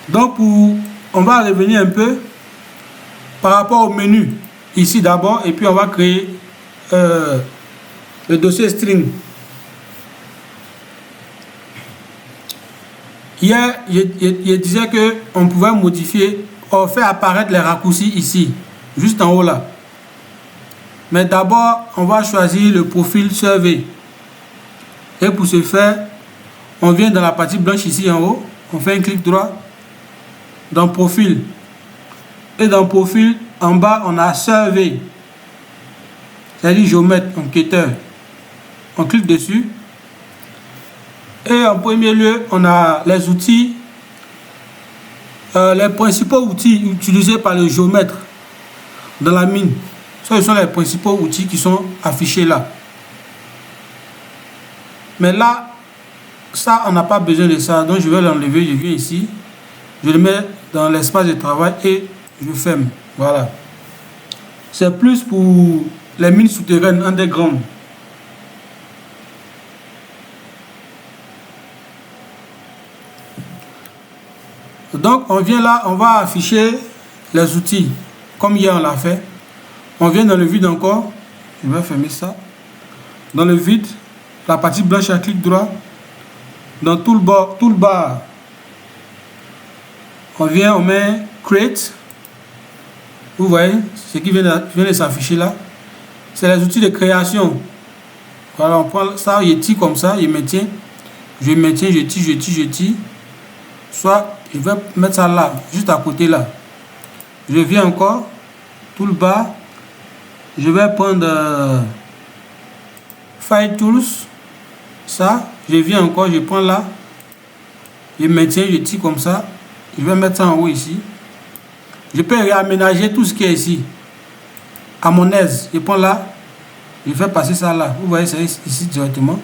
Donc on va revenir un peu par rapport au menu ici d'abord, et puis on va créer le dossier string. Hier, je disais que on pouvait modifier, on fait apparaître les raccourcis ici, juste en haut là. Mais d'abord, on va choisir le profil survey. Et pour ce faire, on vient dans la partie blanche ici en haut, on fait un clic droit dans profil. Et dans profil, en bas, on a survey. C'est-à-dire géomètre, enquêteur. On clique dessus. Et en premier lieu, on a les outils, les principaux outils utilisés par le géomètre dans la mine. Ce sont les principaux outils qui sont affichés là. Mais là, ça, on n'a pas besoin de ça. Donc, je vais l'enlever. Je viens ici. Je le mets dans l'espace de travail et je ferme. Voilà. C'est plus pour les mines souterraines underground. Donc, on vient là, on va afficher les outils. Comme hier, on l'a fait. On vient dans le vide encore. Je vais fermer ça. Dans le vide, la partie blanche à clic droit. Dans toolbar, on vient, on met create. Vous voyez ce qui vient de s'afficher là. C'est les outils de création. Voilà, on prend ça, il tire comme ça, il maintient. Je maintiens, je tire. Soit je vais mettre ça là, juste à côté là. Je viens encore, toolbar. Je vais prendre File Tools. Ça, je viens encore, je prends là. Je maintiens, je tire comme ça. Je vais mettre ça en haut ici. Je peux réaménager tout ce qui est ici. À mon aise, je prends là. Je fais passer ça là. Vous voyez, c'est ici directement.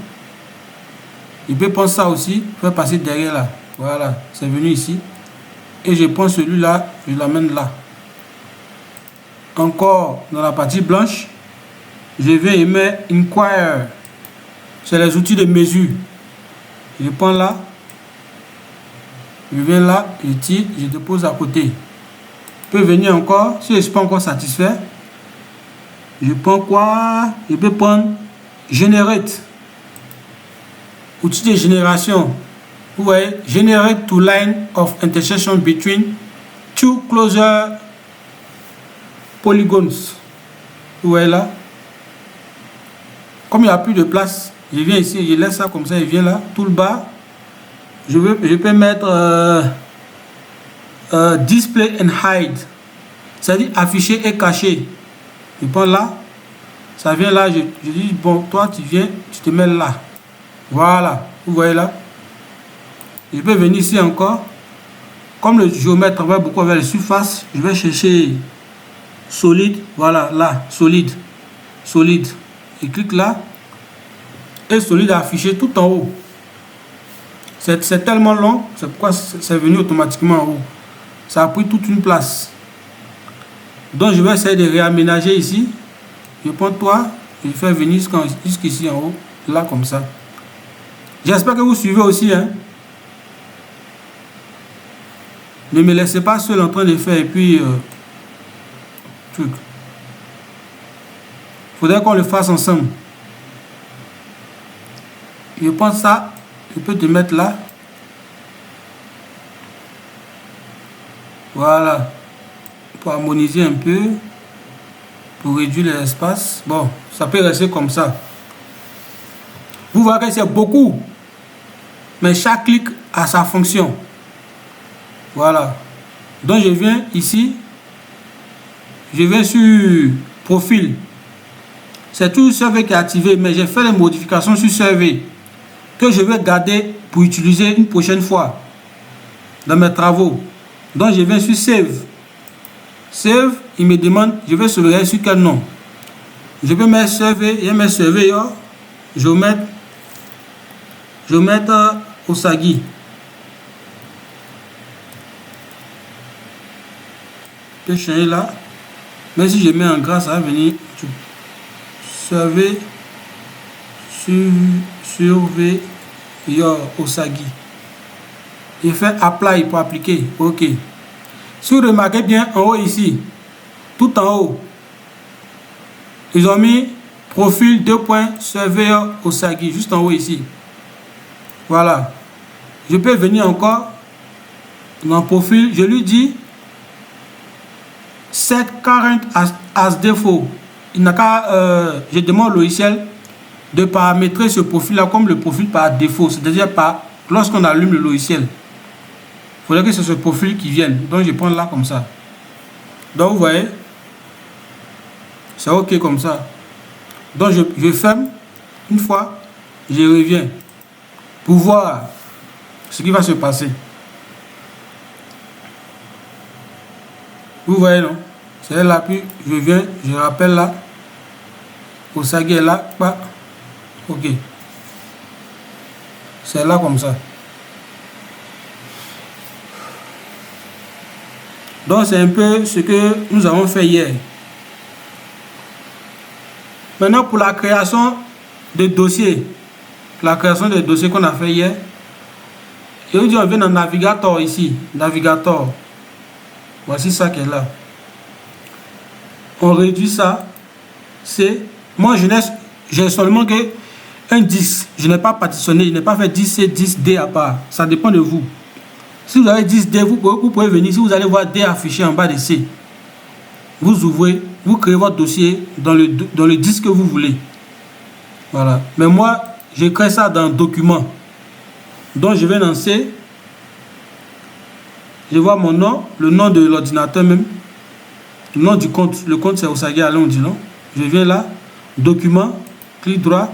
Je peux prendre ça aussi, faire passer derrière là. Voilà, c'est venu ici. Et je prends celui-là, je l'amène là. Encore dans la partie blanche, je viens et mets Inquire. C'est les outils de mesure. Je prends là. Je viens là, je tire, je dépose à côté. Je peux venir encore, si je ne suis pas encore satisfait. Je prends quoi? Je peux prendre Generate. Outil de génération. Vous voyez, Generate to line of intersection between two closer polygons. Vous voyez là. Comme il n'y a plus de place, je viens ici, je laisse ça comme ça, il vient là, toolbar. Je peux mettre Display and Hide. C'est-à-dire afficher et cacher. Je prends là, ça vient là, je dis, bon, toi tu viens, tu te mets là. Voilà, vous voyez là. Je peux venir ici encore. Comme le géomètre travaille beaucoup avec les surfaces, je vais chercher solide. Voilà, là, solide. Solide. Je clique là. Et solide affiché tout en haut. C'est tellement long, c'est pourquoi c'est venu automatiquement en haut. Ça a pris toute une place. Donc je vais essayer de réaménager ici. Je prends toi, je fais venir jusqu'ici en haut, là comme ça. J'espère que vous suivez aussi. Hein. Ne me laissez pas seul en train de faire et puis truc. Faudrait qu'on le fasse ensemble. Je prends ça, je peux te mettre là. Voilà. Pour harmoniser un peu. Pour réduire l'espace. Bon, ça peut rester comme ça. Vous voyez que c'est beaucoup. Mais chaque clic a sa fonction. Voilà. Donc je viens ici. Je vais sur profil. C'est tout survey qui est activé. Mais j'ai fait les modifications sur survey. Que je vais garder pour utiliser une prochaine fois. Dans mes travaux. Donc je viens sur save. Save, il me demande, je vais sauvegarder sur quel nom. Je peux mettre survey, je mets surveyor, je vais mettre Osagi. Je peux changer là. Mais si je mets en gras, ça va venir. Survey, surveyor Osagi. Je fais apply pour appliquer. OK. Si vous remarquez bien en haut ici, tout en haut, ils ont mis profil 2. Surveyor Osagi, juste en haut ici. Voilà. Je peux venir encore dans profil. Je lui dis set current as default. Il n'a qu'à, je demande au logiciel de paramétrer ce profil-là comme le profil par défaut, c'est-à-dire lorsqu'on allume le logiciel. Il faudrait que c'est ce profil qui vienne. Donc je prends là comme ça. Donc vous voyez, c'est OK comme ça. Donc je ferme. Une fois, je reviens pour voir ce qui va se passer. Vous voyez, non? C'est là, puis je viens, je rappelle là. Osagi est là, pas. OK. C'est là comme ça. Donc c'est un peu ce que nous avons fait hier. Maintenant pour la création des dossiers. La création des dossiers qu'on a fait hier. Et on vient dans Navigator ici. Navigator. Voici ça qui est là. On réduit ça. C'est. Moi j'ai seulement que un 10. Je n'ai pas partitionné. Je n'ai pas fait 10C, 10D à part. Ça dépend de vous. Si vous avez 10D, vous pouvez venir. Si vous allez voir D affiché en bas de C, vous ouvrez, vous créez votre dossier dans le disque que vous voulez. Voilà. Mais moi, je crée ça dans document. Donc je vais dans C. Je vois mon nom, le nom de l'ordinateur même. Le nom du compte. Le compte c'est Osagi Alonji, non? Je viens là, document, clic droit.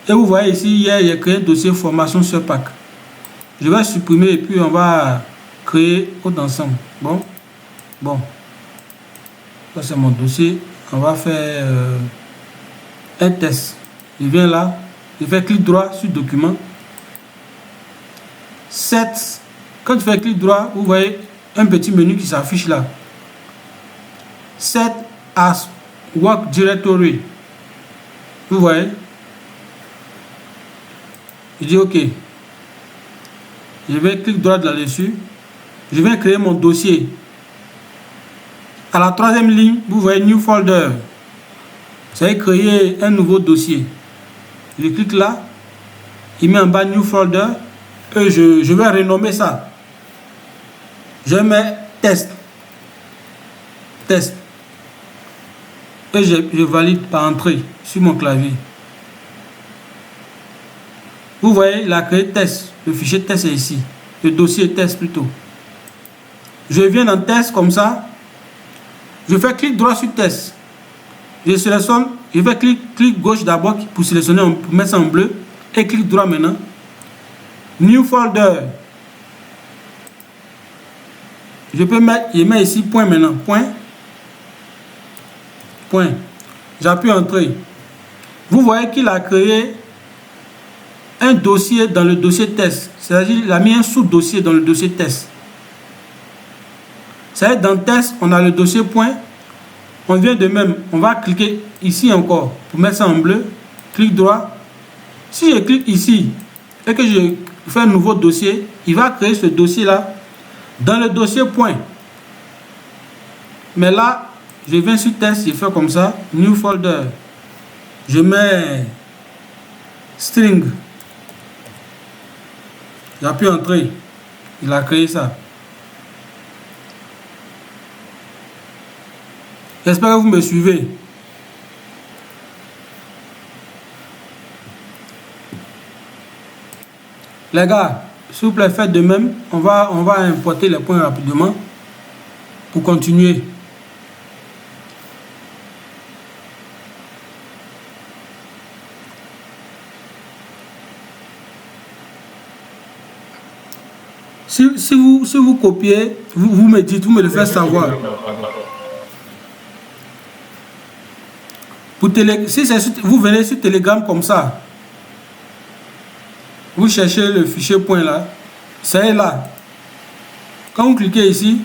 Et vous voyez ici, hier, j'ai créé un dossier formation sur PAC. Je vais supprimer et puis on va créer autre ensemble. Bon. Ça c'est mon dossier. On va faire un test. Je viens là. Je fais clic droit sur document. 7. Quand je fais clic droit, vous voyez un petit menu qui s'affiche là. Set as work directory. Vous voyez. Je dis OK. Je vais clic droit là-dessus. Je vais créer mon dossier. À la troisième ligne, vous voyez New Folder. Vous allez créer un nouveau dossier. Je clique là. Il met en bas New Folder. Et je vais renommer ça. Je mets Test. Test. Et je valide par entrée sur mon clavier. Vous voyez, il a créé test. Le fichier test est ici. Le dossier test plutôt. Je viens dans test comme ça. Je fais clic droit sur test. Je sélectionne. Je fais clic gauche d'abord pour sélectionner, pour mettre ça en bleu. Et clic droit maintenant. New folder. Je peux mettre, je mets ici point maintenant. Point. J'appuie entrée. Vous voyez qu'il a créé un dossier dans le dossier test. C'est-à-dire qu'il a mis un sous-dossier dans le dossier test. C'est-à-dire dans test, on a le dossier point. On vient de même. On va cliquer ici encore pour mettre ça en bleu. Clic droit. Si je clique ici et que je fais un nouveau dossier, il va créer ce dossier-là dans le dossier point. Mais là, je viens sur test, je fais comme ça. New folder. Je mets string. J'appuie entrée. Il a créé ça. J'espère que vous me suivez. Les gars, s'il vous plaît, faites de même. On va importer les points rapidement pour continuer. Si vous copiez, vous me dites, vous me le faites savoir. Si vous venez sur Telegram comme ça, vous cherchez le fichier point là, c'est là. Quand vous cliquez ici,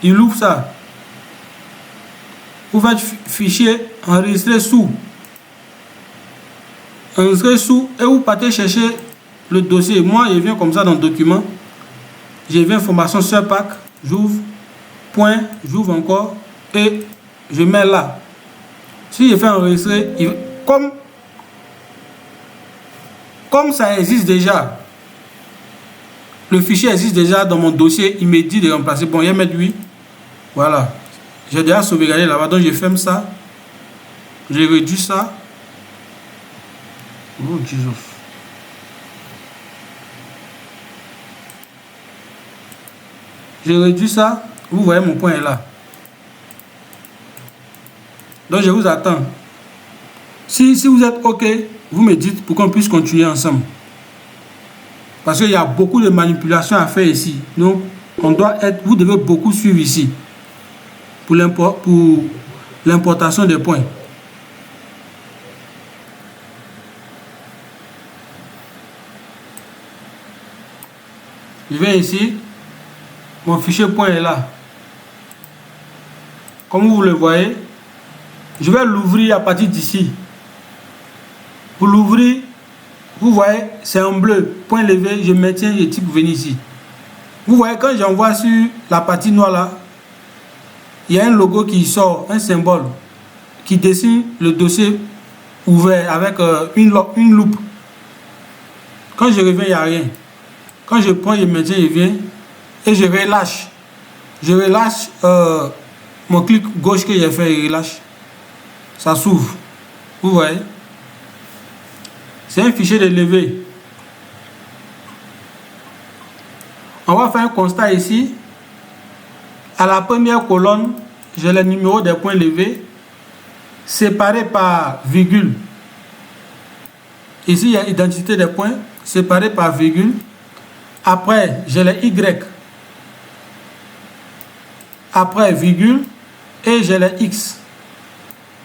il ouvre ça. Vous faites fichier enregistrer sous. Enregistrer sous et vous partez chercher le dossier. Moi, je viens comme ça dans le document. je viens formation SERPAC, j'ouvre, point, j'ouvre encore et je mets là. Si je fais enregistrer, comme ça existe déjà, le fichier existe déjà dans mon dossier, il me dit de remplacer. Bon, il y a mettre oui. Voilà. J'ai déjà sauvegardé là-bas, donc je ferme ça. Je réduis ça. Oh, Jesus. Je réduis ça. Vous voyez, mon point est là. Donc, je vous attends. Si vous êtes OK, vous me dites pour qu'on puisse continuer ensemble. Parce qu'il y a beaucoup de manipulations à faire ici. Donc, vous devez beaucoup suivre ici pour l'importation des points. Je viens ici. Mon fichier point est là. Comme vous le voyez, je vais l'ouvrir à partir d'ici. Pour l'ouvrir, vous voyez, c'est en bleu. Point levé, je maintiens et type venir ici. Vous voyez, quand j'envoie sur la partie noire là, il y a un logo qui sort, un symbole qui dessine le dossier ouvert avec une loupe. Quand je reviens, il n'y a rien. Quand je prends, je maintiens, je viens et je relâche. Je relâche mon clic gauche que j'ai fait, il relâche. Ça s'ouvre. Vous voyez? C'est un fichier de levée. On va faire un constat ici. À la première colonne, j'ai le numéro des points levés séparés par virgule. Ici, il y a identité des points séparés par virgule. Après, j'ai les Y. Après, virgule. Et j'ai les X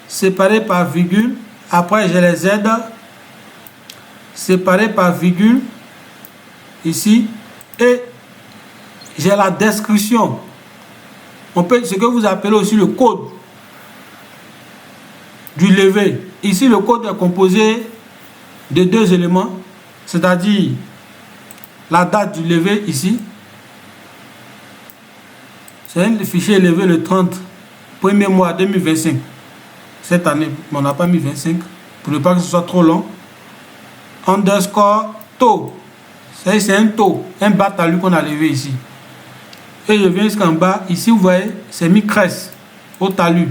séparés par virgule. Après, j'ai les Z séparés par virgule. Ici. Et j'ai la description. On peut, ce que vous appelez aussi le code du levé. Ici, le code est composé de deux éléments, c'est-à-dire la date du levé ici. C'est un fichier levé le 30 premier mois 2025. Cette année, on n'a pas mis 25 pour ne pas que ce soit trop long. Underscore taux. C'est un taux, un bas talus qu'on a levé ici. Et je viens jusqu'en bas. Ici, vous voyez, c'est mis crest au talus.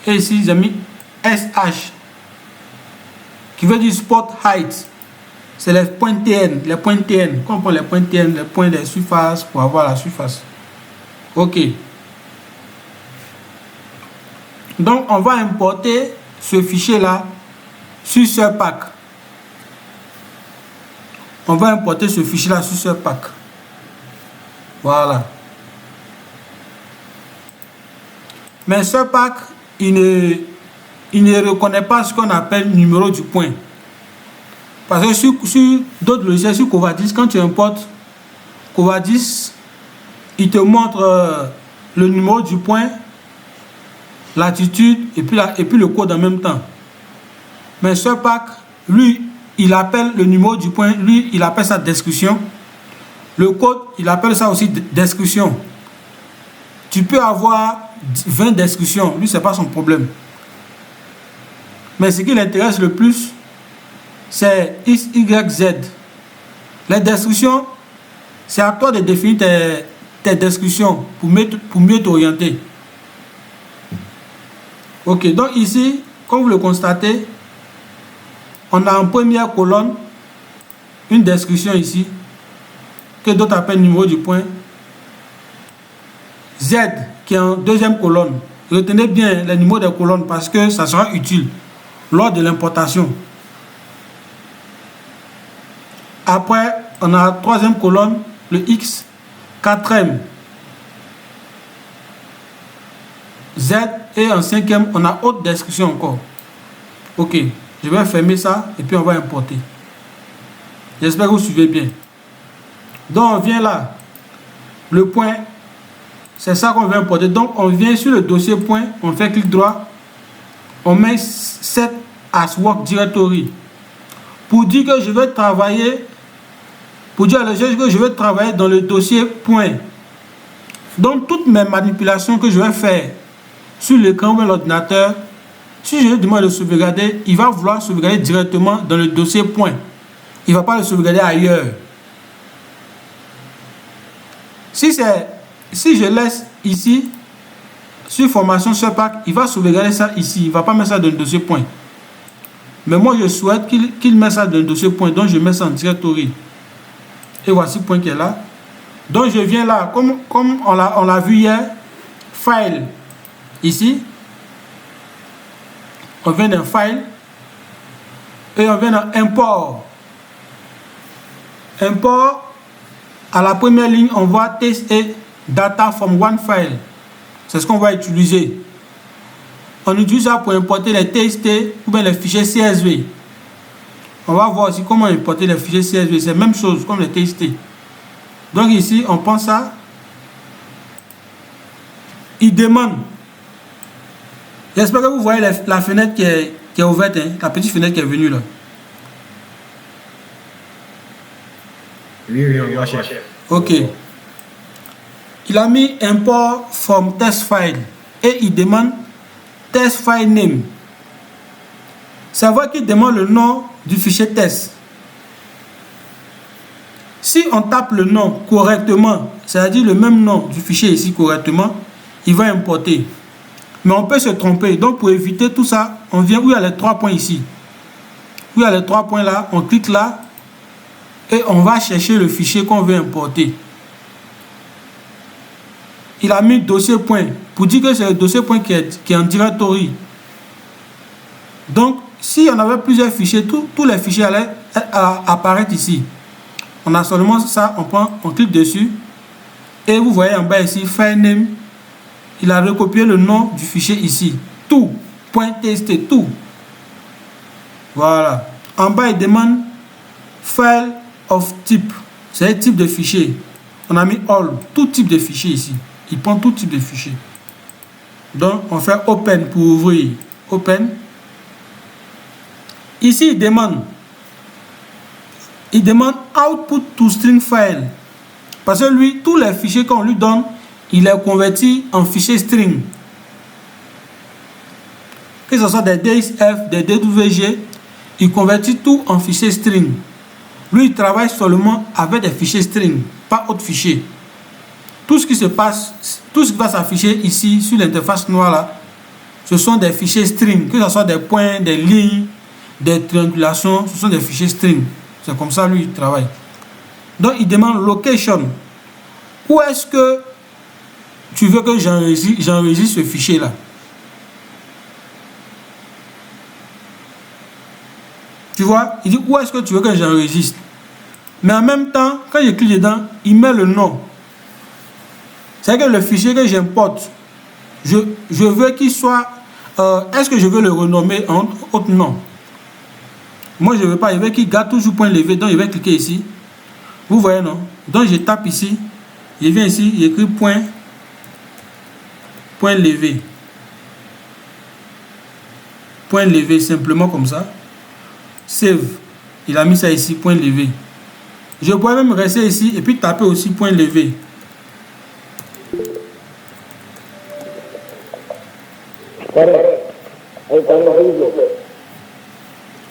Et ici, j'ai mis SH, qui veut dire spot height. C'est les points TN. Les points TN. Quand on prend les points TN, les points des surfaces pour avoir la surface. OK. Donc, on va importer ce fichier-là sur SERPAC. On va importer ce fichier-là sur SERPAC. Voilà. Mais SERPAC, il ne reconnaît pas ce qu'on appelle numéro du point. Parce que sur d'autres logiciels, sur Covadis, quand tu importes Covadis, il te montre le numéro du point, l'attitude et puis le code en même temps. Mais SERPAC, lui, il appelle le numéro du point, lui, il appelle ça description. Le code, il appelle ça aussi description. Tu peux avoir 20 descriptions, lui, ce n'est pas son problème. Mais ce qui l'intéresse le plus, c'est X, Y, Z. Les descriptions, c'est à toi de définir tes descriptions pour mieux t'orienter. Ok, donc ici, comme vous le constatez, on a en première colonne une description ici, que d'autres appellent numéro du point. Z, qui est en deuxième colonne. Retenez bien les numéros des colonnes parce que ça sera utile lors de l'importation. Après, on a la troisième colonne, le X, quatrième, Z, et en cinquième, on a autre description encore. Ok, je vais fermer ça et puis on va importer. J'espère que vous suivez bien. Donc, on vient là, le point, c'est ça qu'on veut importer. Donc, on vient sur le dossier point, on fait clic droit, on met set as work directory. Pour dire que je vais travailler pour dire à l'agent que je vais travailler dans le dossier point. Donc, toutes mes manipulations que je vais faire sur l'écran ou l'ordinateur, si je lui demande de sauvegarder, il va vouloir sauvegarder directement dans le dossier point. Il ne va pas le sauvegarder ailleurs. Si je laisse ici, sur formation SEPAC, il va sauvegarder ça ici. Il ne va pas mettre ça dans le dossier point. Mais moi, je souhaite qu'il mette ça dans le dossier point. Donc, je mets ça en directory. Et voici le point qui est là. Donc, je viens là, comme on l'a vu hier, File, ici. On vient dans File. Et on vient dans Import. Import, à la première ligne, on voit Test et Data from one file. C'est ce qu'on va utiliser. On utilise ça pour importer les TXT ou bien les fichiers CSV. On va voir aussi comment importer les fichiers CSV. C'est la même chose comme les TXT. Donc ici, on prend ça. Il demande. J'espère que vous voyez la fenêtre qui est ouverte. Hein, la petite fenêtre qui est venue là. Oui, on va chercher. Ok. Il a mis import from test file. Et il demande test file name. Ça veut dire qu'il demande le nom du fichier test. Si on tape le nom correctement, c'est-à-dire le même nom du fichier ici correctement, il va importer. Mais on peut se tromper. Donc pour éviter tout ça, on vient où il y a les 3 points ici. Où il y a les 3 points là, on clique là et on va chercher le fichier qu'on veut importer. Il a mis dossier point pour dire que c'est le dossier point qui est en directory. Donc, si on avait plusieurs fichiers, tous les fichiers allaient apparaître ici. On a seulement ça, on clique dessus et vous voyez en bas ici, file name. Il a recopié le nom du fichier ici. Tout, .txt, tout. Voilà. En bas, il demande file of type. C'est le type de fichier. On a mis all, tout type de fichier ici. Il prend tout type de fichier. Donc, on fait open pour ouvrir. Open. Ici, il demande output to string file. Parce que lui, tous les fichiers qu'on lui donne, il les convertit en fichiers string. Que ce soit des DXF, des DWG, il convertit tout en fichiers string. Lui, il travaille seulement avec des fichiers string, pas autres fichiers. Tout ce qui va s'afficher ici sur l'interface noire là, ce sont des fichiers string, que ce soit des points, des lignes, des triangulations, ce sont des fichiers string. C'est comme ça lui il travaille. Donc il demande location. Où est-ce que tu veux que j'enregistre ce fichier là? Tu vois, il dit où est-ce que tu veux que j'enregistre? Mais en même temps, quand je clique dedans, il met le nom. C'est que le fichier que j'importe, je veux qu'il soit... est-ce que je veux le renommer en autre nom? Moi, je ne veux pas. Je veux qu'il garde toujours point levé. Donc, je vais cliquer ici. Vous voyez, non? Donc, je tape ici. Je viens ici. J'écris point levé. Point levé, simplement comme ça. Save. Il a mis ça ici, point levé. Je pourrais même rester ici et puis taper aussi point levé.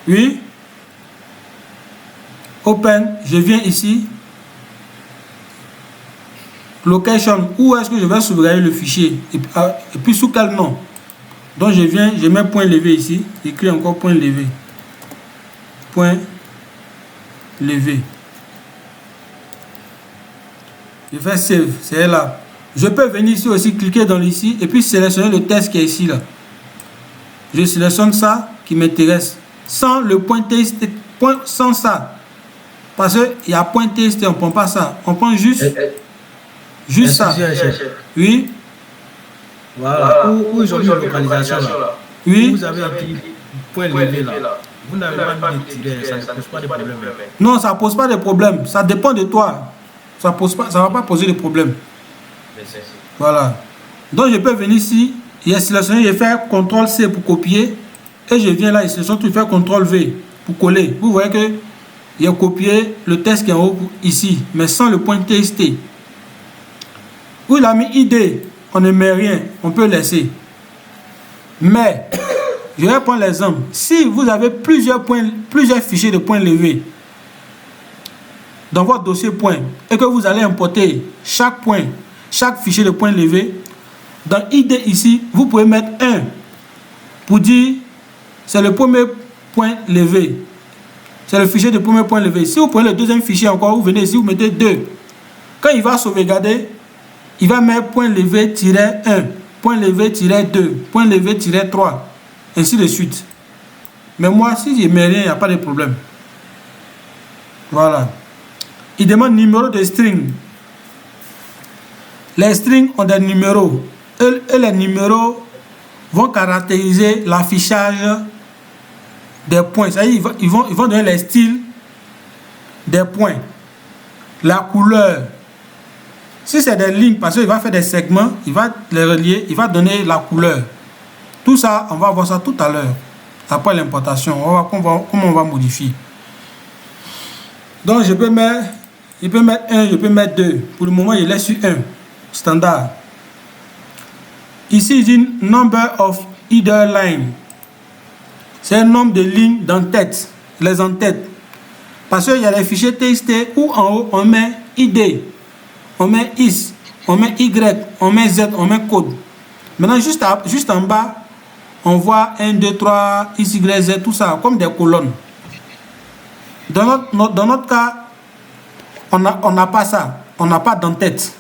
Oui. Open. Je viens ici. Location. Où est-ce que je vais sauvegarder le fichier? Et puis sous quel nom? Donc je viens, je mets point levé ici. J'écris encore point levé. Point levé. Je fais save. C'est là. Je peux venir ici aussi, cliquer dans ici et puis sélectionner le test qui est ici là. Je sélectionne ça qui m'intéresse. Sans le point txt, sans ça. Parce qu'il y a point txt, on ne prend pas ça. On prend juste ça. Oui. Voilà. Où ils ont mis localisation là. Oui. Vous avez appuyé point levé là. Vous n'avez pas mis de tiret, ça ne pose pas de problème. Non, ça ne pose pas de problème. Ça dépend de toi. Ça ne va pas poser de problème. Voilà. Donc je peux venir ici. Il a sélectionné, je fais CTRL-C pour copier. Et je viens là, il sélectionne tout, je fais CTRL-V pour coller. Vous voyez que il a copié le texte qui est en haut ici, mais sans le point TXT. Où il a mis ID, on ne met rien, on peut laisser. Mais, je vais prendre l'exemple. Si vous avez plusieurs fichiers de points levés dans votre dossier point et que vous allez importer chaque fichier de points levés, dans ID ici, vous pouvez mettre 1 pour dire c'est le premier point levé. C'est le fichier de premier point levé. Si vous prenez le deuxième fichier encore, vous venez ici, vous mettez 2. Quand il va sauvegarder, il va mettre point levé-1, point levé-2, point levé-3, ainsi de suite. Mais moi, si je ne mets rien, il n'y a pas de problème. Voilà. Il demande numéro de string. Les strings ont des numéros. Et les numéros vont caractériser l'affichage des points. C'est-à-dire ils vont donner les styles des points. La couleur. Si c'est des lignes, parce qu'il va faire des segments, il va les relier, il va donner la couleur. Tout ça, on va voir ça tout à l'heure. Après l'importation, on va voir comment on va modifier. Donc je peux mettre 1, je peux mettre 2. Pour le moment, je laisse sur 1. Standard. Ici, il dit number of header line. C'est un nombre de lignes d'entête, les entêtes. Parce qu'il y a des fichiers TXT où en haut, on met ID, on met IS, on met Y, on met Z, on met code. Maintenant, juste en bas, on voit 1, 2, 3, X, Y, Z, tout ça, comme des colonnes. Dans notre cas, on n'a pas ça. On n'a pas d'entête.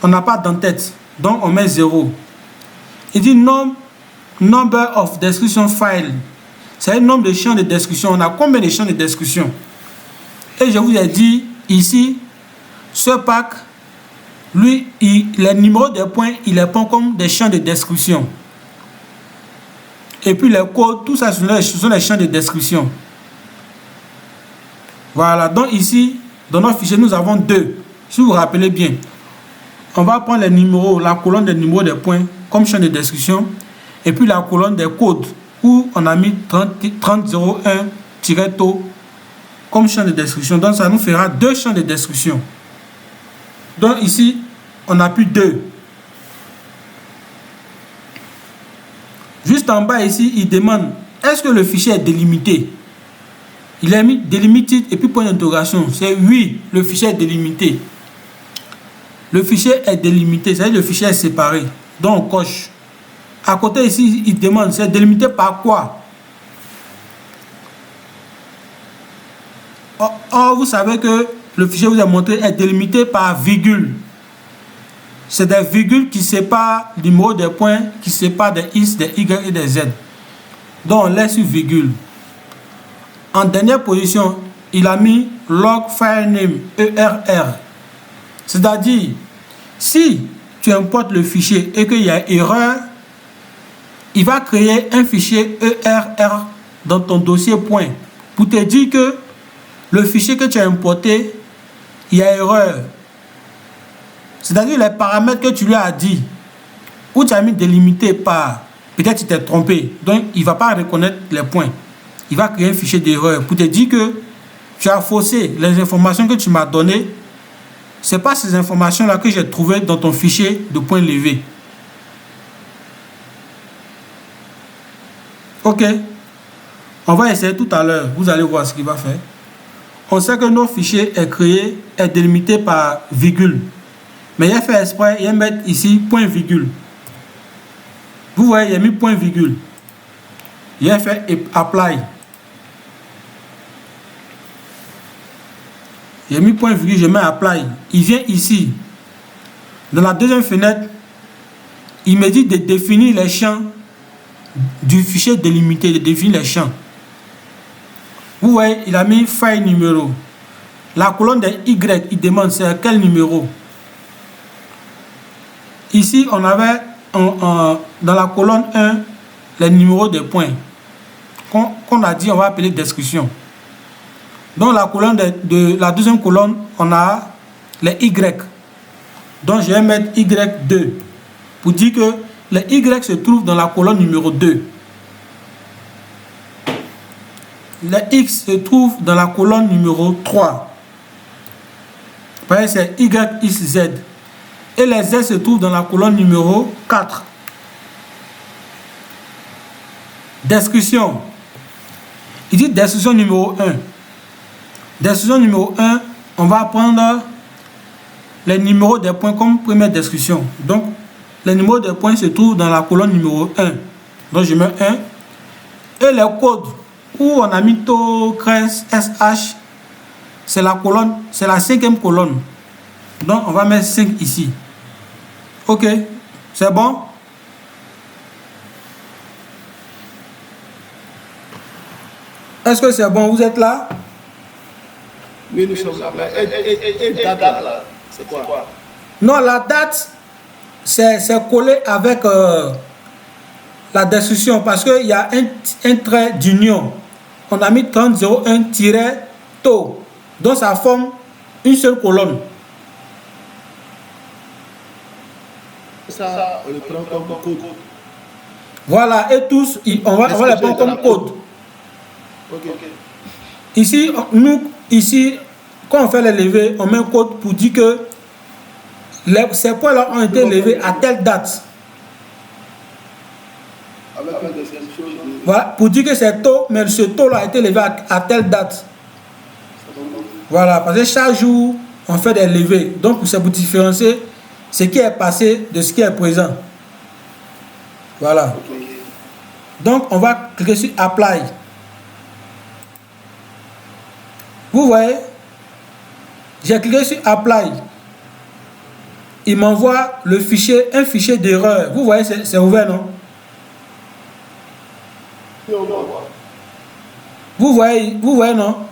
On n'a pas d'entête. Donc, on met 0. Il dit number of description file. C'est un nombre de champs de description. On a combien de champs de description? Et je vous ai dit ici, ce pack, lui, les numéros des points, il les prend comme des champs de description. Et puis les codes, tout ça, ce sont les champs de description. Voilà. Donc ici, dans notre fichier, nous avons 2. Si vous vous rappelez bien, on va prendre les numéros, la colonne des numéros des points comme champ de description. Et puis la colonne des codes où on a mis 3001-taux comme champ de description. Donc ça nous fera 2 champs de description. Donc ici, on n'a plus 2. Juste en bas ici, il demande est-ce que le fichier est délimité? Il a mis delimited et puis point d'interrogation. C'est oui, le fichier est délimité. Le fichier est délimité, c'est-à-dire le fichier est séparé. Donc on coche. À côté ici, il demande c'est délimité par quoi? Or, vous savez que le fichier vous a montré est délimité par virgule. C'est des virgules qui séparent le numéro des points, qui séparent des X, des Y et des Z. Donc on laisse une virgule. En dernière position, il a mis log file name ERR. C'est-à-dire, si tu importes le fichier et qu'il y a erreur, il va créer un fichier ERR dans ton dossier point pour te dire que le fichier que tu as importé, il y a erreur. C'est-à-dire les paramètres que tu lui as dit, ou tu as mis délimité par, peut-être tu t'es trompé, donc il ne va pas reconnaître les points. Il va créer un fichier d'erreur pour te dire que tu as faussé les informations que tu m'as données. Ce n'est pas ces informations-là que j'ai trouvées dans ton fichier de points levés. Ok. On va essayer tout à l'heure. Vous allez voir ce qu'il va faire. On sait que notre fichier est délimité par virgule. Mais il a fait exprès, il va mettre ici point virgule. Vous voyez, il a mis point virgule. Il a fait apply. Il a mis point virgule, je mets apply. Il vient ici. Dans la deuxième fenêtre, il me dit de définir les champs du fichier délimité, de définir les champs. Vous voyez, il a mis file numéro. La colonne des Y, il demande c'est quel numéro. Ici, on avait dans la colonne 1 les numéros des points. Qu'on a dit, on va appeler description. Dans la colonne de la deuxième colonne, on a les Y. Donc, je vais mettre Y2 pour dire que les Y se trouvent dans la colonne numéro 2. les X se trouvent dans la colonne numéro 3. Par exemple, c'est Y, X, Z. Et les Z se trouvent dans la colonne numéro 4. Description. Il dit description numéro 1. Description numéro 1, on va prendre les numéros des points comme première description. Donc, les numéros des points se trouvent dans la colonne numéro 1. Donc, je mets 1. Et les codes où on a mis taux, CRES, SH, c'est la colonne, c'est la 5e colonne. Donc, on va mettre 5 ici. OK, c'est bon? Est-ce que c'est bon? Vous êtes là? Oui, nous sommes là. Et date là, c'est quoi? Non, la date, c'est collé avec la description parce qu'il y a un trait d'union. On a mis 3001-taux. Donc, ça forme une seule colonne. Ça, on le prend comme code. Voilà, et tous, on va les prendre comme code. Okay. Ici, quand on fait les levées, on met un code pour dire que ces points-là ont été levés à telle date. Avec la description. Voilà, pour dire que c'est taux, mais ce taux-là a été levé à telle date. Voilà, parce que chaque jour, on fait des levées. Donc, c'est pour différencier ce qui est passé de ce qui est présent. Voilà. Okay. Donc, on va cliquer sur Apply. Vous voyez, j'ai cliqué sur Apply. Il m'envoie le fichier, un fichier d'erreur. Vous voyez, c'est ouvert, non? Vous voyez, non?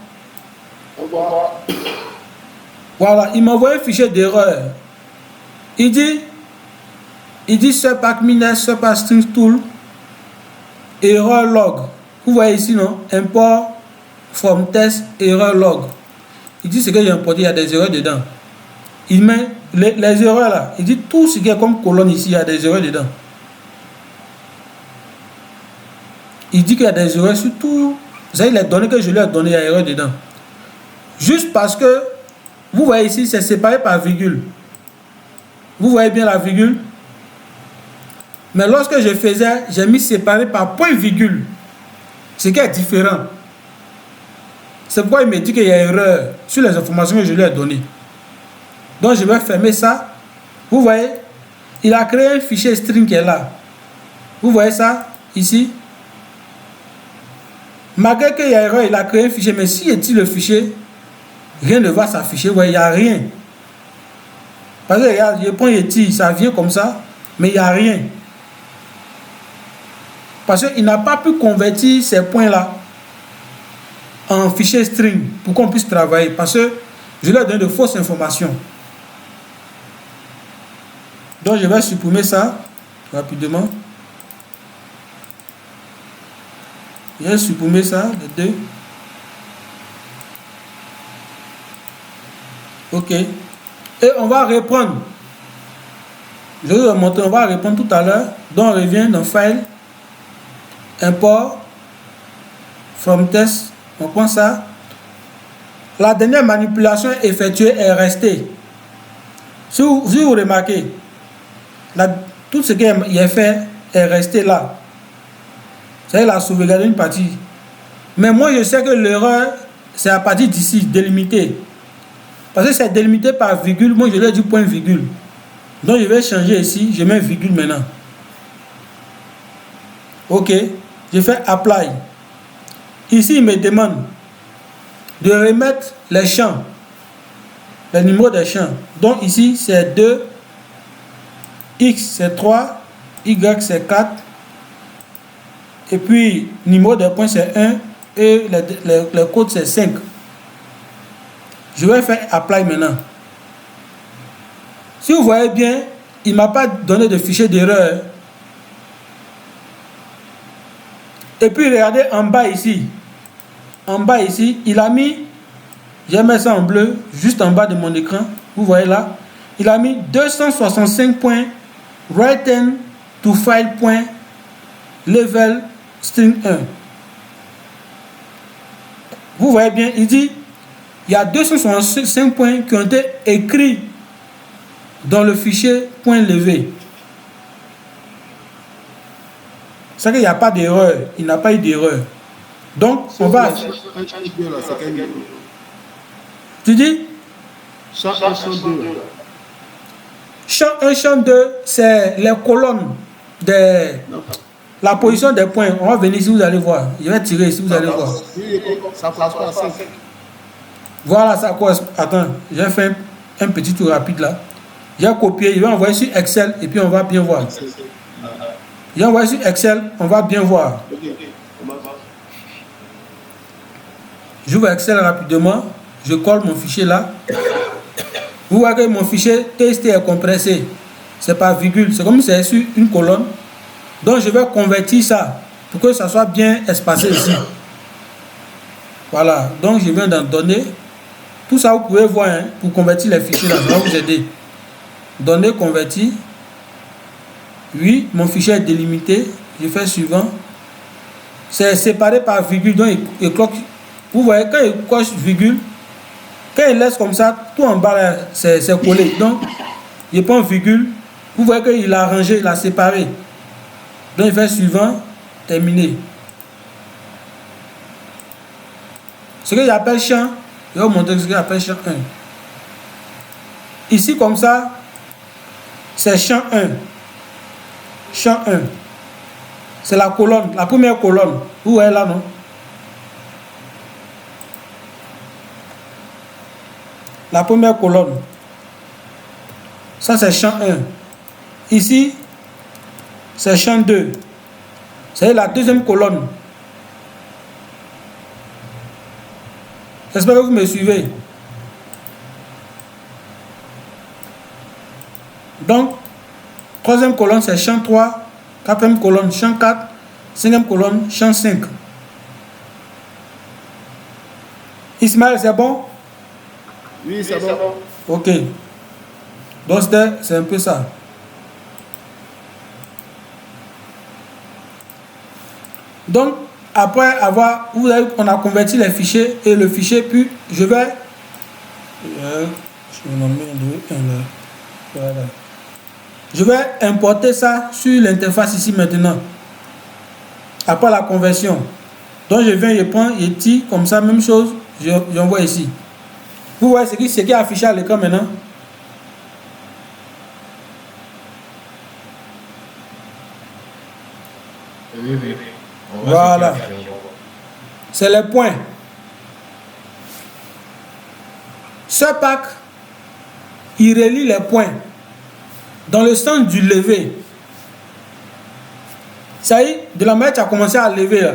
Voilà, il m'envoie un fichier d'erreur. Il dit SUBACMINES, SUBACSTRING-TOOL, erreur log. Vous voyez ici, non? Import from test, erreur log. Il dit ce que j'ai importé, il y a des erreurs dedans. Il met les erreurs là. Il dit tout ce qui est comme colonne ici, il y a des erreurs dedans. Il dit qu'il y a des erreurs sur tout. Vous savez, les données que je lui ai données, il y a des erreurs dedans. Juste parce que, vous voyez ici, c'est séparé par virgule. Vous voyez bien la virgule? Mais lorsque je faisais, j'ai mis séparé par point virgule. Ce qui est différent. C'est pourquoi il me dit qu'il y a erreur sur les informations que je lui ai données. Donc je vais fermer ça. Vous voyez, il a créé un fichier string qui est là. Vous voyez ça ici? Malgré qu'il y a erreur, il a créé un fichier. Mais si il tire le fichier, rien ne va s'afficher. Vous voyez, il n'y a rien. Parce que regarde, je prends Yeti, ça vient comme ça, mais il n'y a rien. Parce qu'il n'a pas pu convertir ces points-là en fichier string pour qu'on puisse travailler. Parce que je leur donne de fausses informations. Donc je vais supprimer ça rapidement. Je vais supprimer ça, les deux. Ok. Et on va reprendre. Je vais vous montrer, on va répondre tout à l'heure. Donc on revient dans File, Import, From Test. On prend ça. La dernière manipulation effectuée est restée. Si vous remarquez, tout ce qui est fait est resté là. C'est la sauvegarde une partie. Mais moi, je sais que l'erreur, c'est à partir d'ici, délimité. Parce que c'est délimité par virgule. Moi, je l'ai dit point virgule. Donc, je vais changer ici. Je mets virgule maintenant. OK. Je fais Apply. Ici, il me demande de remettre les champs. Les numéros des champs. Donc, ici, c'est 2. X, c'est 3. Y, c'est 4. Et puis, numéro des points, c'est 1. Et les codes, c'est 5. Je vais faire Apply maintenant. Si vous voyez bien, il ne m'a pas donné de fichier d'erreur. Et puis, regardez en bas ici. En bas ici, il a mis, j'ai mis ça en bleu, juste en bas de mon écran. Vous voyez là. Il a mis 265 points, written to file point, level string 1. Vous voyez bien, il dit, il y a 265 points qui ont été écrits dans le fichier point levé. C'est qu'il n'y a pas d'erreur. Il n'a pas eu d'erreur. Donc, on va... Tu dis Champ 1, champ 2. champ 1, champ 2, c'est les colonnes de la position des points. On va venir ici, vous allez voir. Je vais tirer ici, vous allez voir. Ça correspond à 5. Voilà, ça correspond. Attends, j'ai fait un petit tour rapide là. J'ai copié, je vais envoyer sur Excel et puis on va bien voir. J'ai envoyé sur Excel, on va bien voir. J'ouvre Excel rapidement, je colle mon fichier là. Vous voyez que mon fichier TXT est compressé. C'est par virgule, c'est comme si c'est sur une colonne. Donc je vais convertir ça pour que ça soit bien espacé ici. Voilà, donc je viens d'en donner. Tout ça vous pouvez voir hein, pour convertir les fichiers là, ça va vous aider. Donner, convertir. Oui, mon fichier est délimité. Je fais suivant. C'est séparé par virgule, donc il cloque. Vous voyez, quand il coche virgule, quand il laisse comme ça, tout en bas là, c'est collé. Donc, il prend virgule. Vous voyez qu'il a rangé, il a séparé. Donc, il fait suivant, terminé. Ce que j'appelle champ, je vais vous montrer ce que j'appelle champ 1. Ici, comme ça, c'est champ 1. Champ 1. C'est la colonne, la première colonne. Vous voyez là, non? La première colonne. Ça, c'est champ 1. Ici, c'est champ 2. C'est la deuxième colonne. J'espère que vous me suivez. Donc, troisième colonne, c'est champ 3. Quatrième colonne, champ 4. Cinquième colonne, champ 5. Ismaël, c'est bon? Oui, c'est bon. Ok. Donc, c'est un peu ça. Donc, après avoir, on a converti les fichiers et le fichier, puis je vais je vais importer ça sur l'interface ici maintenant. Après la conversion. Donc, je viens, je prends, je tire comme ça, même chose, j'envoie ici. Vous voyez ce qui est affiché à l'écran maintenant? Oui. Voilà. C'est les points. Ce pack, il relie les points dans le sens du lever. Ça y est, de la manière que tu as commencé à lever là.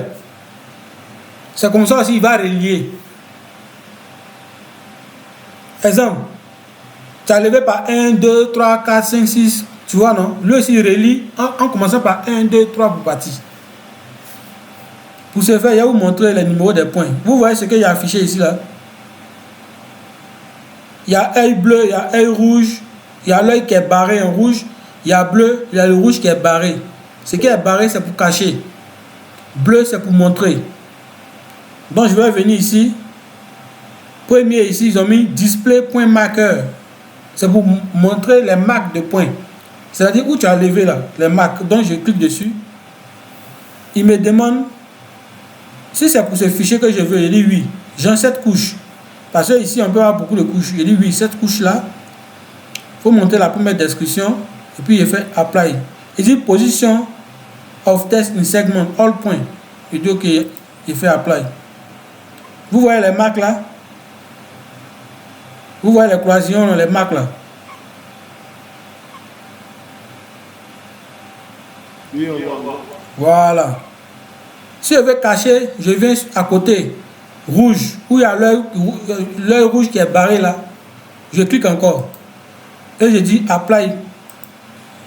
C'est comme ça aussi, il va relier. Exemple, tu as levé par 1, 2, 3, 4, 5, 6. Tu vois, non? Lui aussi, il relie en commençant par 1, 2, 3 pour partir. Pour ce faire, il va vous montrer les numéros des points. Vous voyez ce qu'il y a affiché ici là? Il y a œil bleu, il y a œil rouge, il y a l'œil qui est barré en rouge, il y a bleu, il y a le rouge qui est barré. Ce qui est barré, c'est pour cacher. Bleu, c'est pour montrer. Donc, je vais venir ici. Premier, ici, ils ont mis display point marqueur. C'est pour montrer les marques de points. C'est-à-dire où tu as levé là, les marques. Donc, je clique dessus. Il me demande si c'est pour ce fichier que je veux. Il dit oui. J'ai 7 couches. Parce que ici, on peut avoir beaucoup de couches. Il dit oui, cette couche-là. Il faut monter la première description. Et puis, il fait apply. Il dit position of test in segment, all point. Il dit ok, il fait apply. Vous voyez les marques là? Vous voyez les cloisons, les marques là? Oui, on voit. Voilà. Si je veux cacher, je viens à côté. Rouge, où il y a l'œil rouge qui est barré là. Je clique encore. Et je dis apply.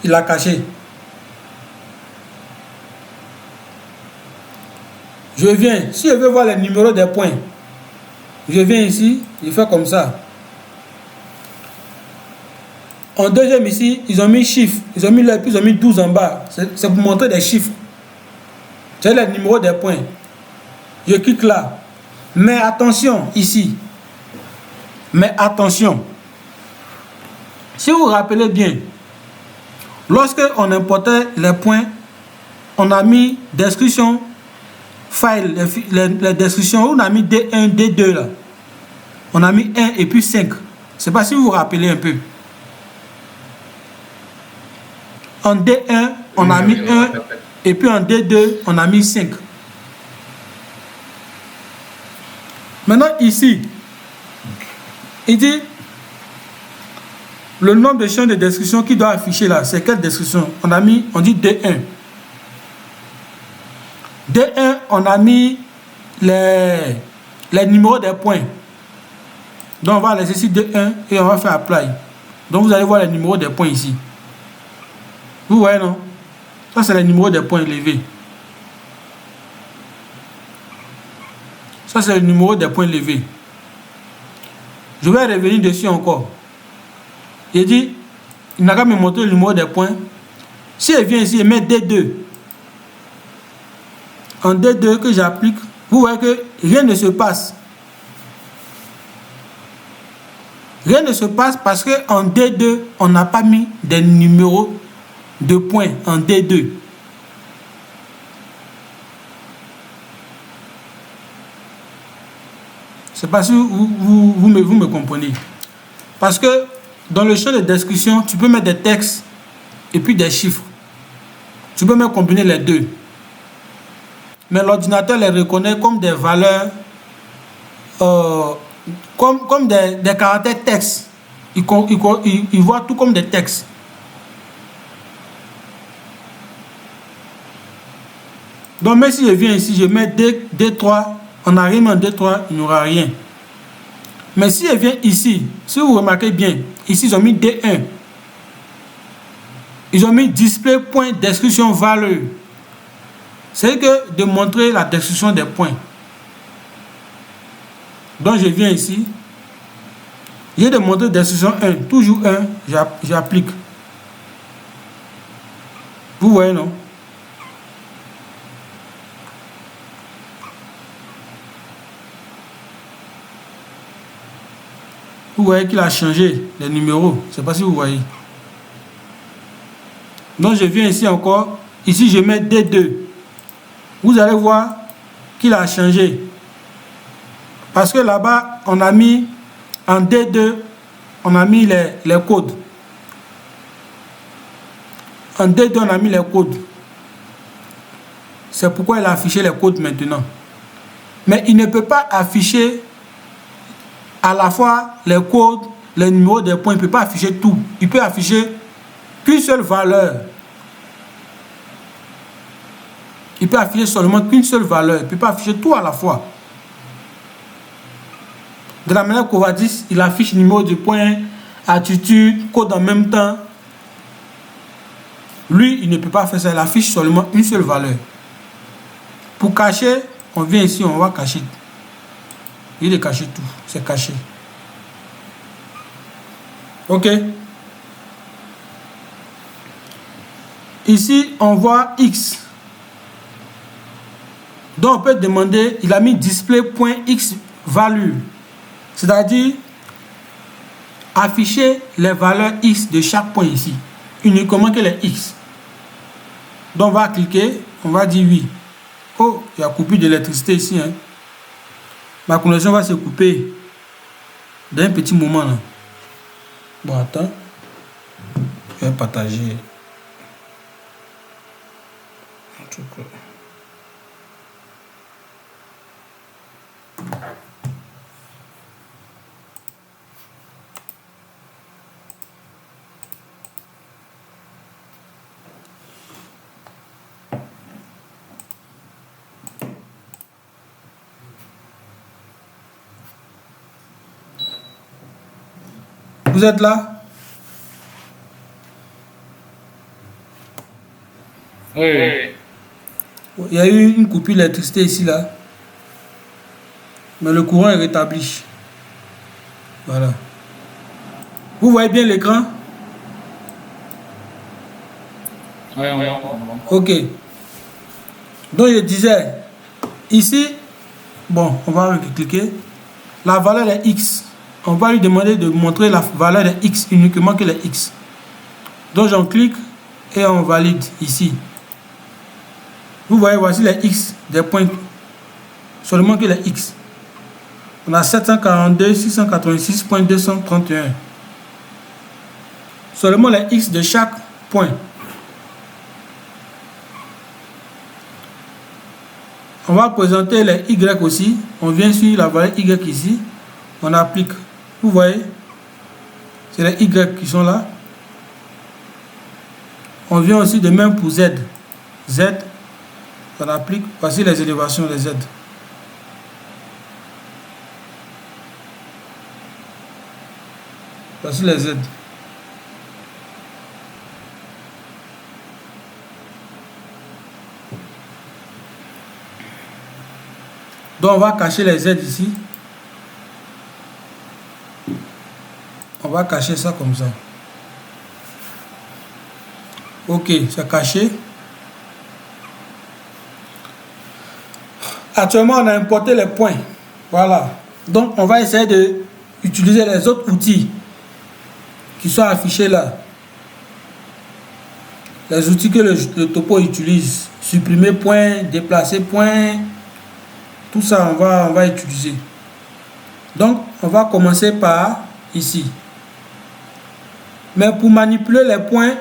Il a caché. Je viens. Si je veux voir les numéros des points, je viens ici, je fais comme ça. En deuxième ici, ils ont mis chiffres. Ils ont mis là, puis ils ont mis 12 en bas. C'est pour montrer des chiffres. C'est les numéros des points. Je clique là. Mais attention ici. Mais attention. Si vous vous rappelez bien, lorsque on importait les points, on a mis description file, les descriptions, on a mis D1, D2 là. On a mis 1 et puis 5. Je ne sais pas si vous vous rappelez un peu. En D1, on a mis 1 et puis en D2, on a mis 5. Maintenant ici, il dit le nombre de champs de description qui doit afficher là, c'est quelle description? On dit D1. D1, on a mis les numéros des points. Donc on va laisser ici D1 et on va faire apply. Donc vous allez voir les numéros des points ici. Vous voyez non? Ça c'est les numéros des points élevés. Ça c'est le numéro des points élevés. Je vais revenir dessus encore. Il dit, il n'a qu'à me montrer le numéro des points. Si elle vient ici et met D2, en D2 que j'applique, vous voyez que rien ne se passe. Rien ne se passe parce qu'en D2, on n'a pas mis des numéros de points en D2. C'est parce que vous me comprenez. Parce que dans le champ de description, tu peux mettre des textes et puis des chiffres. Tu peux même combiner les deux. Mais l'ordinateur les reconnaît comme des valeurs, comme des caractères textes. Il voit tout comme des textes. Donc même si je viens ici, je mets D3, on arrive en D3, il n'y aura rien. Mais si je viens ici, si vous remarquez bien, ici ils ont mis D1. Ils ont mis display point description valeur. C'est que de montrer la description des points. Donc je viens ici. J'ai de montrer description 1. Toujours 1, j'applique. Vous voyez non? Vous voyez qu'il a changé les numéros. Je ne sais pas si vous voyez. Donc je viens ici encore. Ici je mets D2. Vous allez voir qu'il a changé. Parce que là-bas, on a mis en D2, on a mis les codes. En D2, on a mis les codes. C'est pourquoi il a affiché les codes maintenant. Mais il ne peut pas afficher à la fois les codes, les numéros des points. Il ne peut pas afficher tout. Il peut afficher qu'une seule valeur. Il peut afficher seulement qu'une seule valeur. Il ne peut pas afficher tout à la fois. De la manière qu'on va dire, il affiche numéro de point, attitude, code en même temps. Lui, il ne peut pas faire ça. Il affiche seulement une seule valeur. Pour cacher, on vient ici, on va cacher. Il est caché tout. C'est caché. Ok. Ici, on voit X. Donc, on peut demander, il a mis display.x value. C'est-à-dire, afficher les valeurs X de chaque point ici. Uniquement que les X. Donc, on va cliquer, on va dire oui. Oh, il y a coupure d'électricité ici. Hein. Ma connexion va se couper d'un petit moment. Là. Bon, attends. Je vais partager. En tout cas. Vous êtes là? Oui. Il y a eu une coupure d'électricité ici, là. Mais le courant est rétabli. Voilà. Vous voyez bien l'écran? Oui. Ok. Donc je disais, ici, Bon, on va cliquer. La valeur est X. On va lui demander de montrer la valeur de X, uniquement que les X. Donc j'en clique et on valide ici. Vous voyez, voici les X des points. Seulement que les X. On a 742, 686.231. Seulement les X de chaque point. On va présenter les Y aussi. On vient sur la valeur Y ici. On applique. Vous voyez, c'est les Y qui sont là. On vient aussi de même pour Z. Z, on applique. Voici les élévations des Z. Voici les Z. Donc on va cacher les Z ici. On va cacher ça comme ça. Ok, c'est caché. Actuellement, on a importé les points. Voilà. Donc, on va essayer de utiliser les autres outils qui sont affichés là. Les outils que le topo utilise. Supprimer point, déplacer point. Tout ça, on va utiliser. Donc, on va commencer par ici. Mais pour manipuler les points,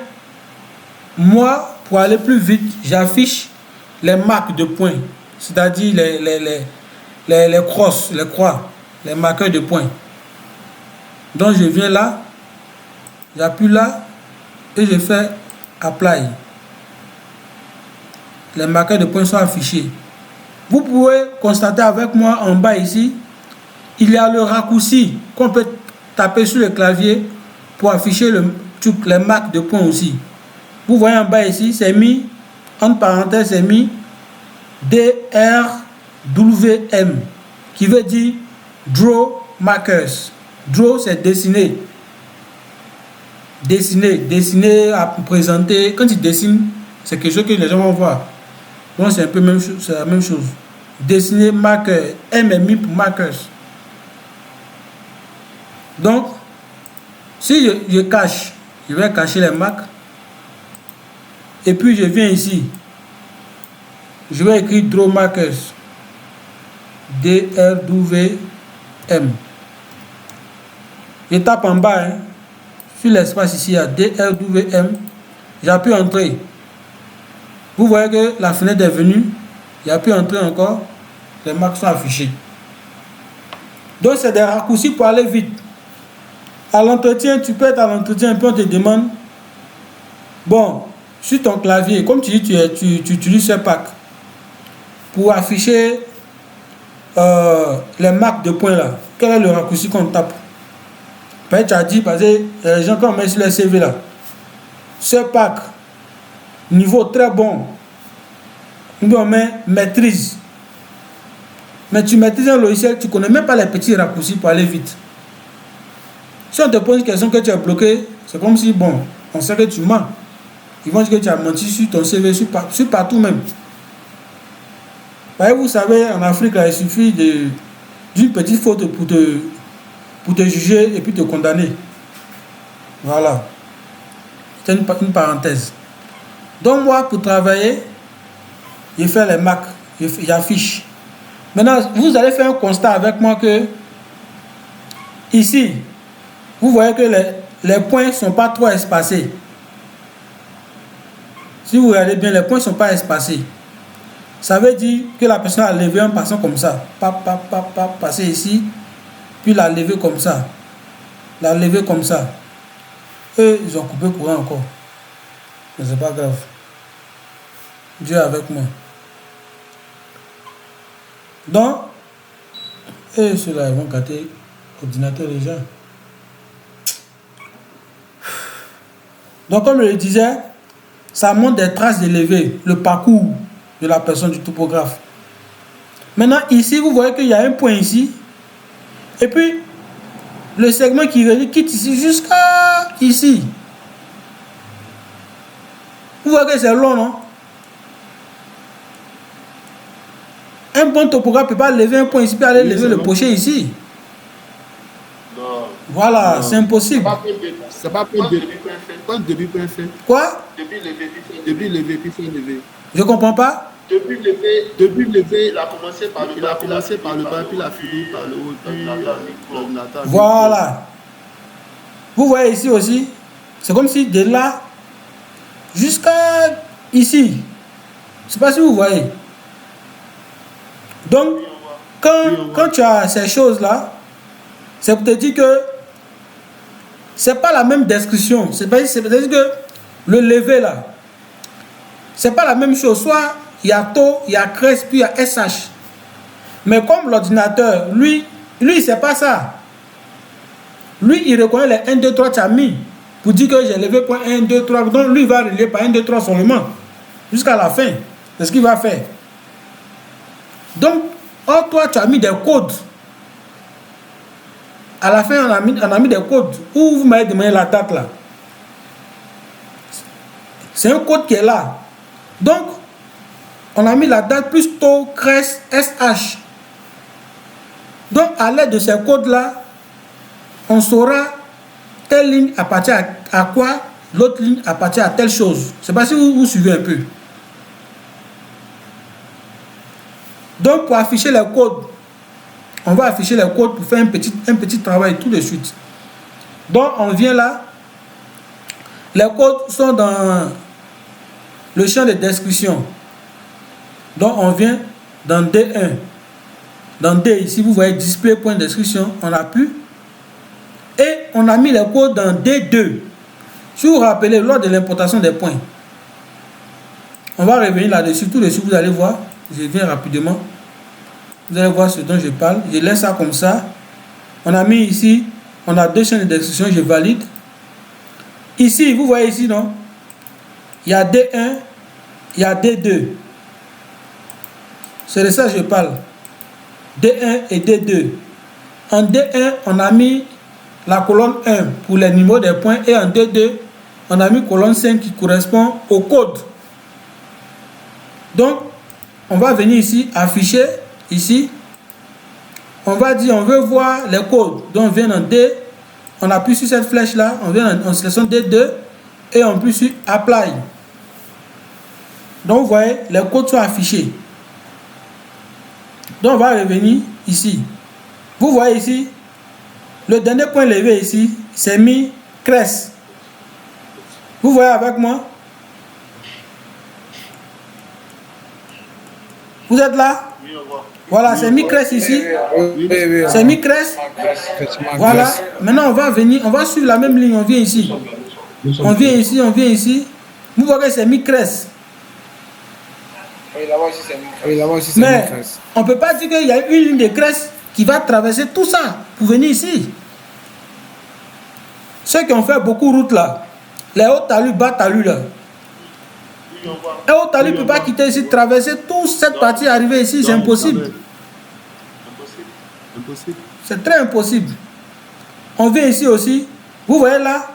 moi, pour aller plus vite, j'affiche les marques de points. C'est-à-dire les crosses, les croix, les marqueurs de points. Donc, je viens là, j'appuie là et je fais Apply. Les marqueurs de points sont affichés. Vous pouvez constater avec moi en bas ici, il y a le raccourci qu'on peut taper sur le clavier pour afficher les marques de points aussi. Vous voyez en bas ici, c'est mis, entre parenthèses, c'est mis DRWM, qui veut dire Draw Markers. Draw, c'est dessiner. Dessiner, à présenter. Quand tu dessines, c'est quelque chose que les gens vont voir. Donc c'est un peu la même chose. Dessiner, marqueur. M est mis pour markers. Donc, si je cache, je vais cacher les marques. Et puis je viens ici. Je vais écrire Draw Markers. DRWM. Je tape en bas. Sur l'espace ici, il y a DRWM. J'appuie Entrée. Vous voyez que la fenêtre est venue. J'appuie Entrée encore. Les marques sont affichées. Donc c'est des raccourcis pour aller vite. À l'entretien, tu peux être à l'entretien et puis on te demande, bon, sur ton clavier, comme tu dis, tu utilises ce pack pour afficher les marques de points là. Quel est le raccourci qu'on tape? Peut-être tu as dit, parce que les gens quand on met sur les CV là, ce pack, niveau très bon, nous on met maîtrise. Mais tu maîtrises un logiciel, tu ne connais même pas les petits raccourcis pour aller vite. Si on te pose une question que tu as bloqué, c'est comme si, bon, on sait que tu mens. Ils vont dire que tu as menti sur ton CV, sur partout même. Vous savez, en Afrique, là, il suffit d'une petite faute pour te juger et puis te condamner. Voilà. C'est une parenthèse. Donc moi, pour travailler, je fais les marques, j'affiche. Maintenant, vous allez faire un constat avec moi que ici, vous voyez que les points ne sont pas trop espacés. Si vous regardez bien, les points ne sont pas espacés. Ça veut dire que la personne a levé en passant comme ça. Passer ici, puis la lever comme ça. La lever comme ça. Et ils ont coupé le courant encore. Mais c'est pas grave. Dieu est avec moi. Donc, et ceux-là, ils vont gâter l'ordinateur déjà. Donc, comme je le disais, ça montre des traces de levée, le parcours de la personne, du topographe. Maintenant, ici, vous voyez qu'il y a un point ici. Et puis, le segment qui relie quitte ici jusqu'à ici. Vous voyez que c'est long, non? Un bon topographe ne peut pas lever un point ici, puis aller lever le crochet ici. Non. Voilà, Non. c'est impossible. C'est pas point début, point fin. Quoi? Début levé, puis fin levé. Je ne comprends pas. Début levé, il a commencé par le bas, puis il a fini par le haut, puis l'ordinateur. Voilà. Vous voyez ici aussi, c'est comme si de là jusqu'à ici. Je ne sais pas si vous voyez. Donc, quand tu as ces choses-là, c'est pour te dire que c'est pas la même description. C'est-à-dire que le lever là, c'est pas la même chose. Soit il y a taux, il y a crest, puis il y a SH. Mais comme l'ordinateur, lui, c'est pas ça. Lui, il reconnaît les 1, 2, 3 tu as mis pour dire que j'ai levé point 1, 2, 3. Donc, lui, il va relier par 1, 2, 3 seulement. Jusqu'à la fin. C'est ce qu'il va faire. Donc, toi, tu as mis des codes. À la fin, on a mis des codes. Où vous m'avez demandé la date là. C'est un code qui est là. Donc, on a mis la date plus taux, crest, SH. Donc, à l'aide de ces codes-là, on saura telle ligne appartient à quoi, l'autre ligne appartient à telle chose. Je ne sais pas si vous suivez un peu. Donc, pour afficher les codes, on va afficher les codes pour faire un petit travail tout de suite. Donc, on vient là. Les codes sont dans le champ de description. Donc, on vient dans D1. Dans D, ici, vous voyez display point de description. On appuie. Et on a mis les codes dans D2. Si vous vous rappelez, lors de l'importation des points, on va revenir là-dessus. Tout de suite, vous allez voir. Je viens rapidement. Vous allez voir ce dont je parle. Je laisse ça comme ça. On a mis ici, on a deux chaînes de description, je valide. Ici, vous voyez ici, non? Il y a D1, il y a D2. C'est de ça que je parle. D1 et D2. En D1, on a mis la colonne 1 pour les numéros des points et en D2, on a mis colonne 5 qui correspond au code. Donc, on va venir ici, afficher, ici. On va dire, on veut voir les codes. Donc, on vient en D, on appuie sur cette flèche là, on sélectionne D2 et on appuie sur Apply. Donc, vous voyez, les codes sont affichés. Donc, on va revenir ici. Vous voyez ici, le dernier point levé ici, c'est mis crest. Vous voyez avec moi? Vous êtes là? Voilà, c'est mis crest ici. C'est mis crest. Voilà. Maintenant, on va venir, on va suivre la même ligne. On vient ici. On vient ici, on vient ici. Vous voyez que c'est mis crest. Mais on ne peut pas dire qu'il y a une ligne de crest qui va traverser tout ça pour venir ici. Ceux qui ont fait beaucoup de routes là, les hauts talus, bas talus là. Un haut talus ne peut pas quitter ici, traverser toute cette partie, arriver ici, c'est impossible. C'est très impossible. On vient ici aussi, vous voyez là,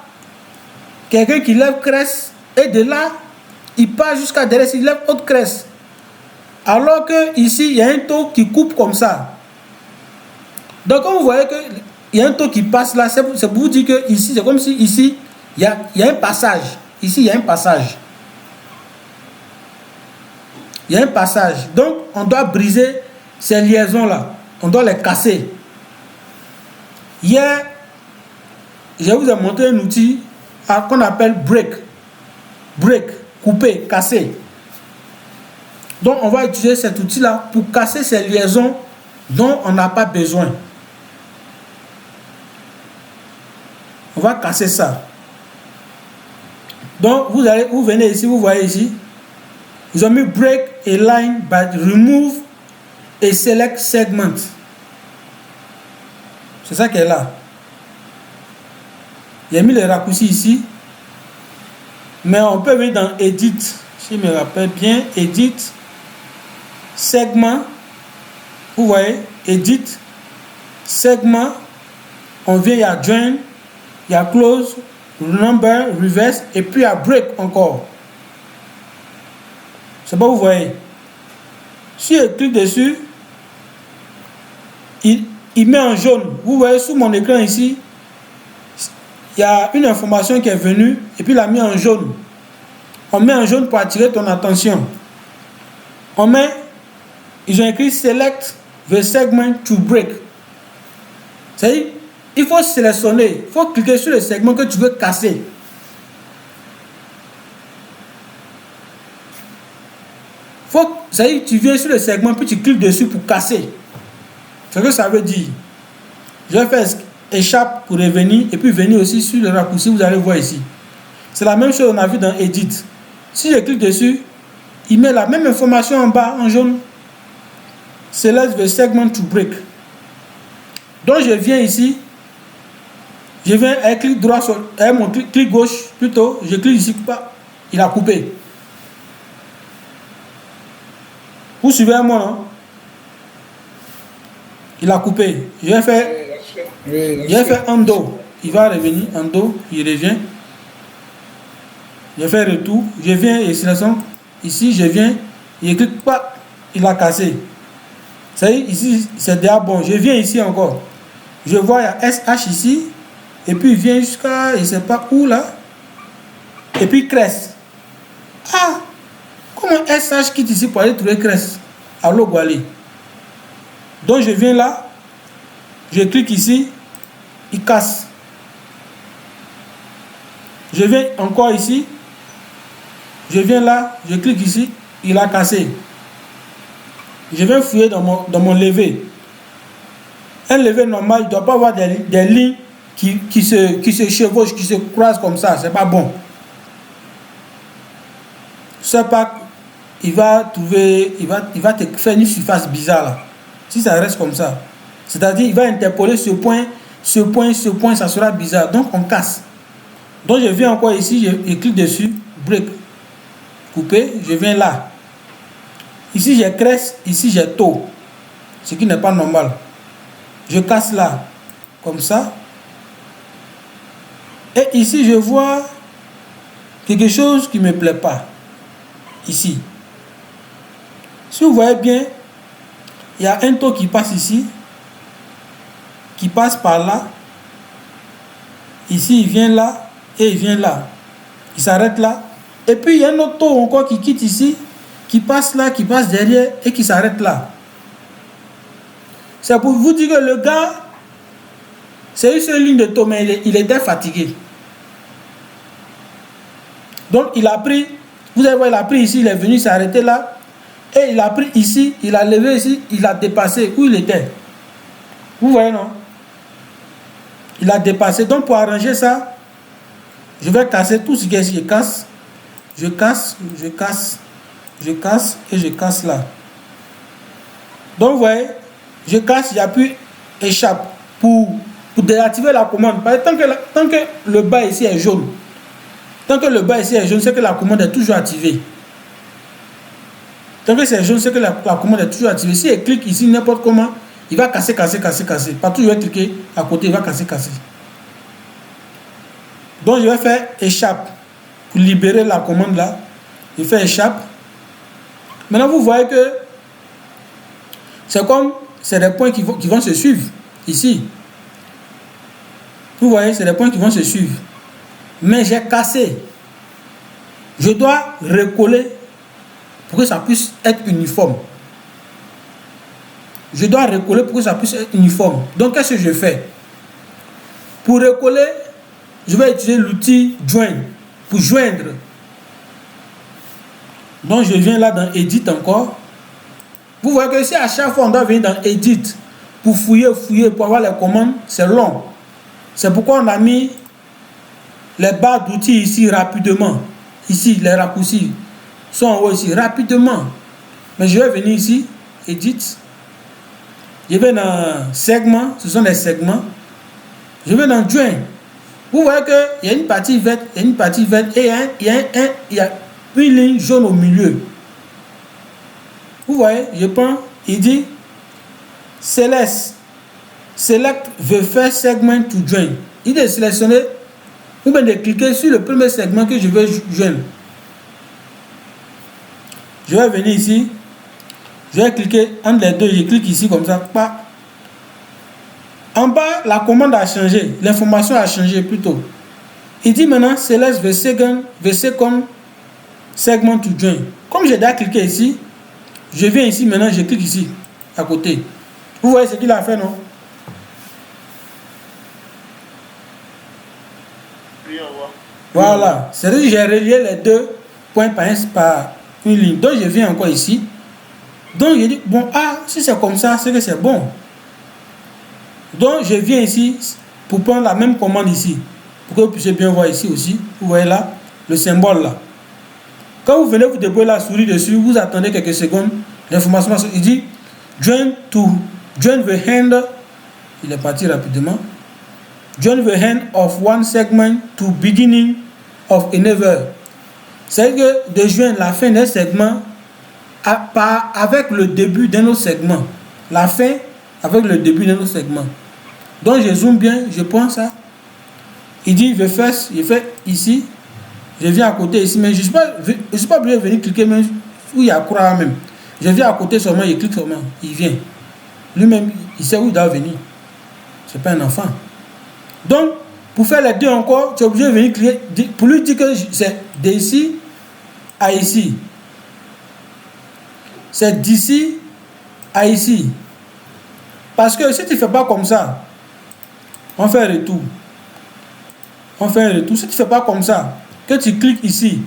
quelqu'un qui lève crest et de là, il part jusqu'à derrière, il lève autre crest. Alors que ici, il y a un taux qui coupe comme ça. Donc, quand vous voyez qu'il y a un taux qui passe là, c'est pour vous dire que ici, c'est comme si ici, il y a un passage. Ici, il y a un passage. Il y a un passage. Donc, on doit briser ces liaisons-là. On doit les casser. Hier, je vous ai montré un outil qu'on appelle break. Break, couper, casser. Donc, on va utiliser cet outil-là pour casser ces liaisons dont on n'a pas besoin. On va casser ça. Donc, vous venez ici, vous voyez ici. Ils ont mis break a line but remove a select segment. C'est ça qui est là. Il a mis les raccourcis ici. Mais on peut venir dans Edit. Si je me rappelle bien, Edit, segment. Vous voyez, Edit, segment. On vient, il y a Join, il y a Close, Number, Reverse, et puis il y a Break encore. C'est pas, vous voyez. Si je clique dessus, il met en jaune. Vous voyez sous mon écran ici, il y a une information qui est venue et puis il a mis en jaune. On met en jaune pour attirer ton attention. Ils ont écrit select the segment to break. C'est-à-dire, il faut sélectionner, il faut cliquer sur le segment que tu veux casser. C'est-à-dire, tu viens sur le segment puis tu cliques dessus pour casser. C'est ce que ça veut dire. Je vais faire échappe pour revenir et puis venir aussi sur le raccourci, vous allez voir ici. C'est la même chose qu'on a vu dans Edit. Si je clique dessus, il met la même information en bas en jaune. Select the segment to break. Donc je viens ici, je viens avec clic droit sur mon clic gauche plutôt, je clique ici, il a coupé. Vous suivez moi, non? Il a coupé. Je vais faire undo. Il va revenir, undo, il revient. Je fais retour, je viens et sélection. Ici, je viens, il clique pas, il a cassé. Ça y est, ici, c'est déjà bon. Je viens ici encore. Je vois, il y a SH ici. Et puis, il vient jusqu'à, je ne sais pas où là. Et puis, Crest. Ah! Comment SH quitte ici pour aller trouver Crest? Allô, Guali. Donc, je viens là. Je clique ici. Il casse. Je viens encore ici. Je viens là. Je clique ici. Il a cassé. Je vais fouiller dans mon levé. Un levé normal, il ne doit pas avoir des lignes qui se chevauchent, qui se croisent comme ça. C'est pas bon. Ce pack, il va te faire une surface bizarre là. Si ça reste comme ça. C'est-à-dire, il va interpoler ce point, ça sera bizarre. Donc, on casse. Donc, je viens encore ici, je clique dessus, break, couper, je viens là. Ici, j'ai crest, ici, j'ai taux. Ce qui n'est pas normal. Je casse là, comme ça. Et ici, je vois quelque chose qui ne me plaît pas. Ici. Si vous voyez bien, il y a un taux qui passe ici, qui passe par là. Ici, il vient là, et il vient là. Il s'arrête là. Et puis, il y a un autre taux encore qui quitte ici, qui passe là, qui passe derrière, et qui s'arrête là. C'est pour vous dire que le gars, c'est une seule ligne de taux, mais il était fatigué. Donc, il a pris, vous allez voir, il a pris ici, il est venu s'arrêter là, et il a pris ici, il a levé ici, il a dépassé où il était. Vous voyez, non? Il a dépassé. Donc, pour arranger ça, je vais casser tout ce qui est ici. Je casse et je casse là. Donc, vous voyez, je casse, j'appuie échappe pour désactiver la commande. Parce que tant que le bas ici est jaune, c'est que la commande est toujours activée. Tant que c'est jaune, c'est que la commande est toujours activée. Si elle clique ici, n'importe comment, il va casser. Partout, je vais cliquer à côté, il va casser. Donc, je vais faire échappe pour libérer la commande là. Je fais échappe. Maintenant, vous voyez que c'est des points qui vont se suivre ici. Vous voyez, c'est des points qui vont se suivre. Mais j'ai cassé. Je dois recoller pour que ça puisse être uniforme. Donc, qu'est-ce que je fais? Pour recoller, je vais utiliser l'outil Join pour joindre. Donc, je viens là dans Edit encore. Vous voyez que si à chaque fois on doit venir dans Edit pour fouiller, pour avoir les commandes, c'est long. C'est pourquoi on a mis les barres d'outils ici rapidement. Ici, les raccourcis sont en haut ici, rapidement. Mais je vais venir ici, Edit. Je vais dans Segment, ce sont les segments. Je vais dans Join. Vous voyez qu'il y a une partie verte, et il y a une ligne jaune au milieu. Vous voyez, je prends, il dit Select the first segment to join. Il est sélectionné, ou bien de cliquer sur le premier segment que je veux joindre. Je vais venir ici, je vais cliquer entre les deux, je clique ici comme ça, pas. En bas, la commande a changé. L'information a changé plutôt. Il dit maintenant, select the second segment to join. Comme j'ai déjà cliqué ici, je viens ici maintenant, je clique ici, à côté. Vous voyez ce qu'il a fait, non? Oui, on voit. Voilà. C'est-à-dire que j'ai relié les deux points par une ligne. Donc, je viens encore ici. Donc, je dis, bon, si c'est comme ça, c'est que c'est bon. Donc, je viens ici pour prendre la même commande ici. Pour que vous puissiez bien voir ici aussi. Vous voyez là, le symbole là. Quand vous venez vous déployer la souris dessus, vous attendez quelques secondes. L'information, il dit, join the hand. Il est parti rapidement. Join the hand of one segment to beginning of another. C'est-à-dire que de joindre la fin d'un segment avec le début d'un autre segment. La fin avec le début d'un autre segment. Donc je zoome bien, je prends ça. Il dit je fais ici. Je viens à côté ici, mais je ne suis pas obligé de venir cliquer même où il y a croix même. Je viens à côté seulement, il clique seulement, il vient. Lui-même, il sait où il doit venir. C'est pas un enfant. Donc, pour faire les deux encore, tu es obligé de venir cliquer. Pour lui dire que c'est d'ici à ici. C'est d'ici à ici. Parce que si tu ne fais pas comme ça, on fait un retour. On fait un retour. Si tu ne fais pas comme ça, que tu cliques ici,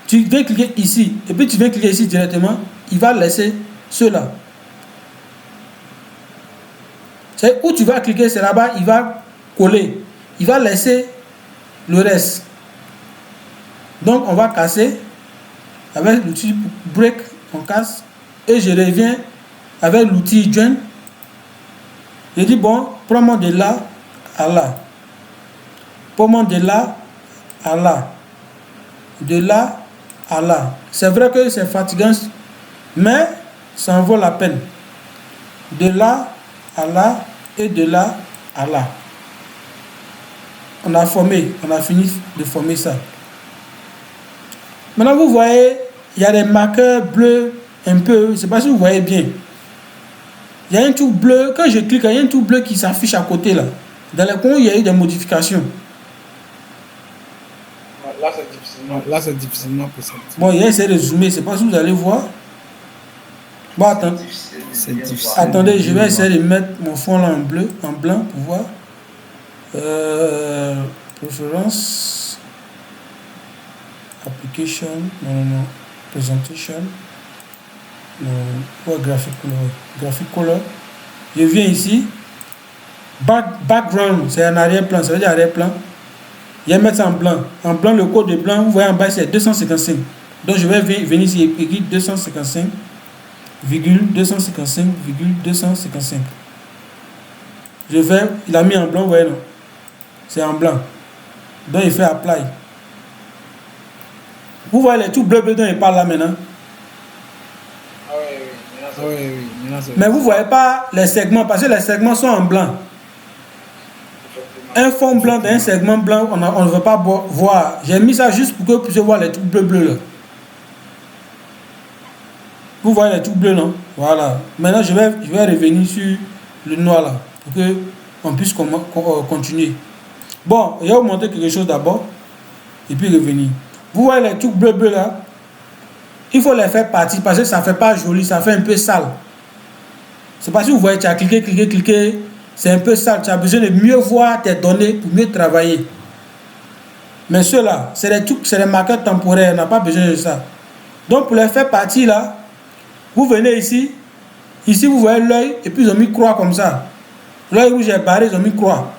tu viens cliquer ici, et puis tu viens cliquer ici directement, il va laisser ceux-là. C'est où tu vas cliquer, c'est là-bas, il va coller. Il va laisser le reste. Donc, on va casser avec l'outil break, on casse. Et je reviens avec l'outil join. Je dis, bon, prends-moi de là à là. Prends-moi de là à là. De là à là. C'est vrai que c'est fatigant, mais ça en vaut la peine. De là à là et de là à là. On a fini de former ça. Maintenant, vous voyez, il y a des marqueurs bleus un peu, je ne sais pas si vous voyez bien. Il y a un truc bleu, quand je clique, il y a un truc bleu qui s'affiche à côté là. Dans les coins, il y a eu des modifications. Là, c'est difficilement possible. Bon, il y a essayé de zoomer, je ne sais pas si vous allez voir. Bon, attendez. C'est difficile. Attendez, je vais essayer de mettre mon fond là en bleu, en blanc pour voir. Préférence. Application. Non. Presentation. Graphic color. Je viens ici. Background, c'est un arrière-plan. Ça veut dire arrière-plan. Je vais mettre ça en blanc. En blanc, le code de blanc, vous voyez en bas, c'est 255. Donc, je vais venir ici et écrire 255,255,255. Il a mis en blanc, vous voyez, non? C'est en blanc. Donc, il fait apply. Vous voyez les tout bleu dont il parle là maintenant? Oui. Mais vous ne voyez pas les segments, parce que les segments sont en blanc. Un fond blanc d'un segment blanc, on ne veut pas voir. J'ai mis ça juste pour que vous puissiez voir les trucs bleus là. Vous voyez les trucs bleus, non? Voilà. Maintenant, je vais revenir sur le noir là, pour qu'on puisse continuer. Bon, je vais vous montrer quelque chose d'abord, et puis revenir. Vous voyez les trucs bleus là? Il faut les faire partir, parce que ça ne fait pas joli, ça fait un peu sale. C'est parce que vous voyez, tu as cliqué. C'est un peu sale, tu as besoin de mieux voir tes données pour mieux travailler. Mais ceux-là, c'est des marqueurs temporaires, on n'a pas besoin de ça. Donc pour les faire partir là, vous venez ici, vous voyez l'œil, et puis ils ont mis croix comme ça. L'œil rouge est barré, ils ont mis croix.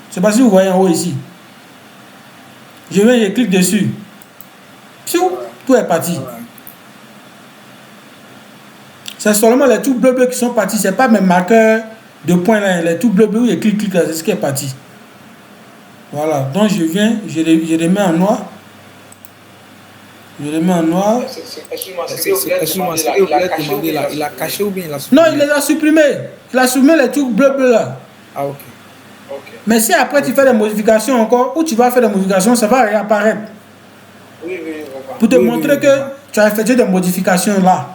C'est parce que vous voyez en haut ici. Je viens, je clique dessus. Piou, tout est parti. C'est seulement les trucs bleus qui sont partis, c'est pas mes marqueurs de points là, les tout bleus où je clique là, c'est ce qui est parti. Voilà, donc je viens, je les mets en noir. Excuse-moi, c'est que vous voulez demander là. Il a caché ou bien il a supprimé? Non, il les a supprimés. Il a supprimé les trucs bleus là. Ah, ok. Mais si après tu fais des modifications encore, ou tu vas faire des modifications, ça va réapparaître. Oui. Pour te montrer que tu as effectué des modifications là.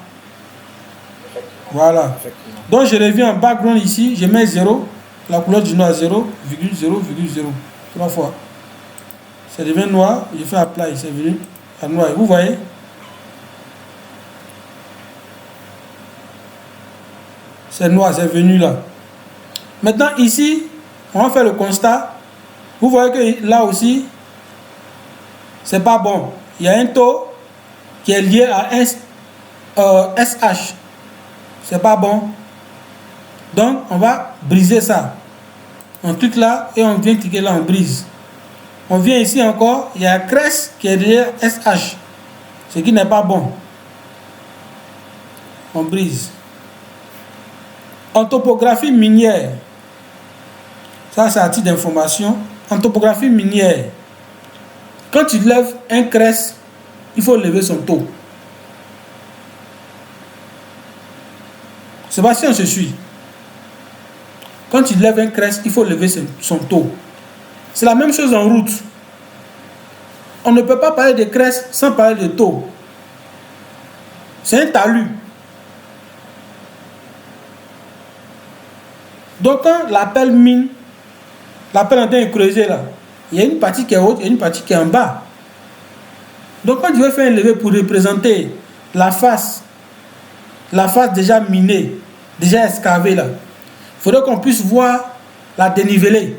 Voilà. Donc je reviens en background ici, je mets 0. la couleur du noir 0,0,0. 3 fois. Ça devient noir. Je fais apply. C'est venu à noir. Vous voyez? C'est noir. C'est venu là. Maintenant, ici, on va faire le constat. Vous voyez que là aussi, c'est pas bon. Il y a un taux qui est lié à SH. C'est pas bon. Donc, on va briser ça. On clique là et on vient cliquer là, on brise. On vient ici encore, il y a CRES qui est lié à SH. Ce qui n'est pas bon. On brise. En topographie minière, ça c'est un titre d'information. En topographie minière, quand tu lèves un CRES, il faut lever son taux. Sébastien, je suis. Quand tu lèves un CRES, il faut lever son taux. C'est la même chose en route. On ne peut pas parler de CRES sans parler de taux. C'est un talus. Donc quand l'appel mine, l'appel en train de creuser là, il y a une partie qui est haute et une partie qui est en bas. Donc quand tu veux faire un levé pour représenter la face déjà minée, déjà excavée là, il faudrait qu'on puisse voir la dénivelée.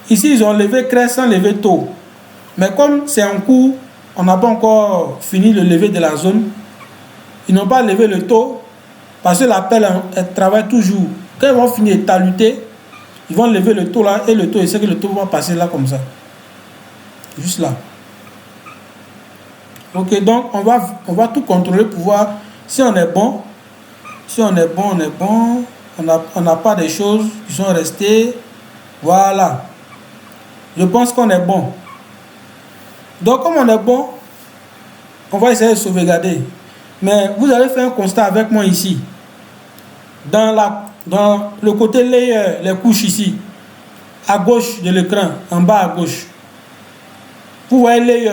Ici, ils ont levé CRES sans lever taux. Mais comme c'est en cours, on n'a pas encore fini le levé de la zone, ils n'ont pas levé le taux parce que l'appel travaille toujours. Quand ils vont finir de taluter, ils vont lever le taux là et le taux, et c'est que le taux va passer là comme ça. Juste là. Ok, donc on va tout contrôler pour voir si on est bon. Si on est bon, on est bon. On n'a pas des choses qui sont restées. Voilà. Je pense qu'on est bon. Donc comme on est bon, on va essayer de sauvegarder. Mais vous allez faire un constat avec moi ici. Dans le côté layer, les couches ici, à gauche de l'écran, en bas à gauche. Vous voyez layer.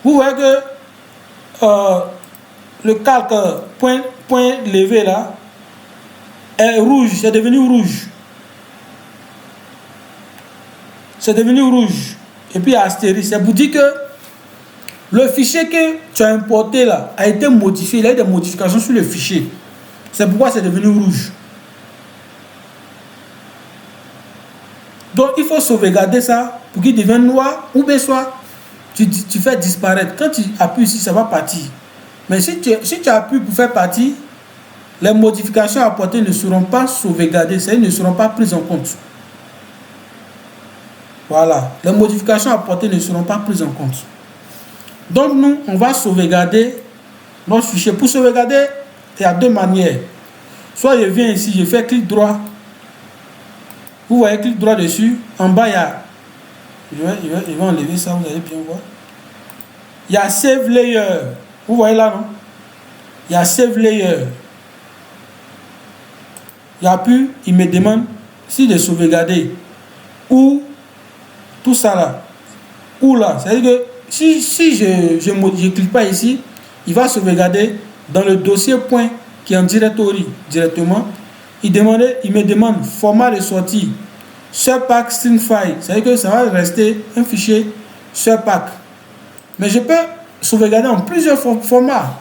Vous voyez que le calque point levé là est rouge, c'est devenu rouge. C'est devenu rouge. Et puis astérisque. C'est pour dire que le fichier que tu as importé là a été modifié. Il y a eu des modifications sur le fichier. C'est pourquoi c'est devenu rouge. Donc il faut sauvegarder ça pour qu'il devienne noir, ou bien soit tu fais disparaître. Quand tu appuies ici, ça va partir. Mais si tu appuies pour faire partir, les modifications apportées ne seront pas sauvegardées, c'est-à-dire ne seront pas prises en compte. Voilà, les modifications apportées ne seront pas prises en compte. Donc nous, on va sauvegarder notre fichier. Pour sauvegarder, il y a deux manières. Soit je viens ici, je fais clic droit. Vous voyez, clic droit dessus. En bas, il y a... Je vais enlever ça, vous allez bien voir. Il y a Save Layer. Vous voyez là, non? Il y a Save Layer. J'appuie, il me demande si de sauvegarder. Ou tout ça là. Ou là. C'est-à-dire que si je ne clique pas ici, il va sauvegarder dans le dossier point qui est en directory directement. Il me demande format de sortie. SURPACK string file. C'est-à-dire que ça va rester un fichier SURPACK. Mais je peux sauvegarder en plusieurs formats.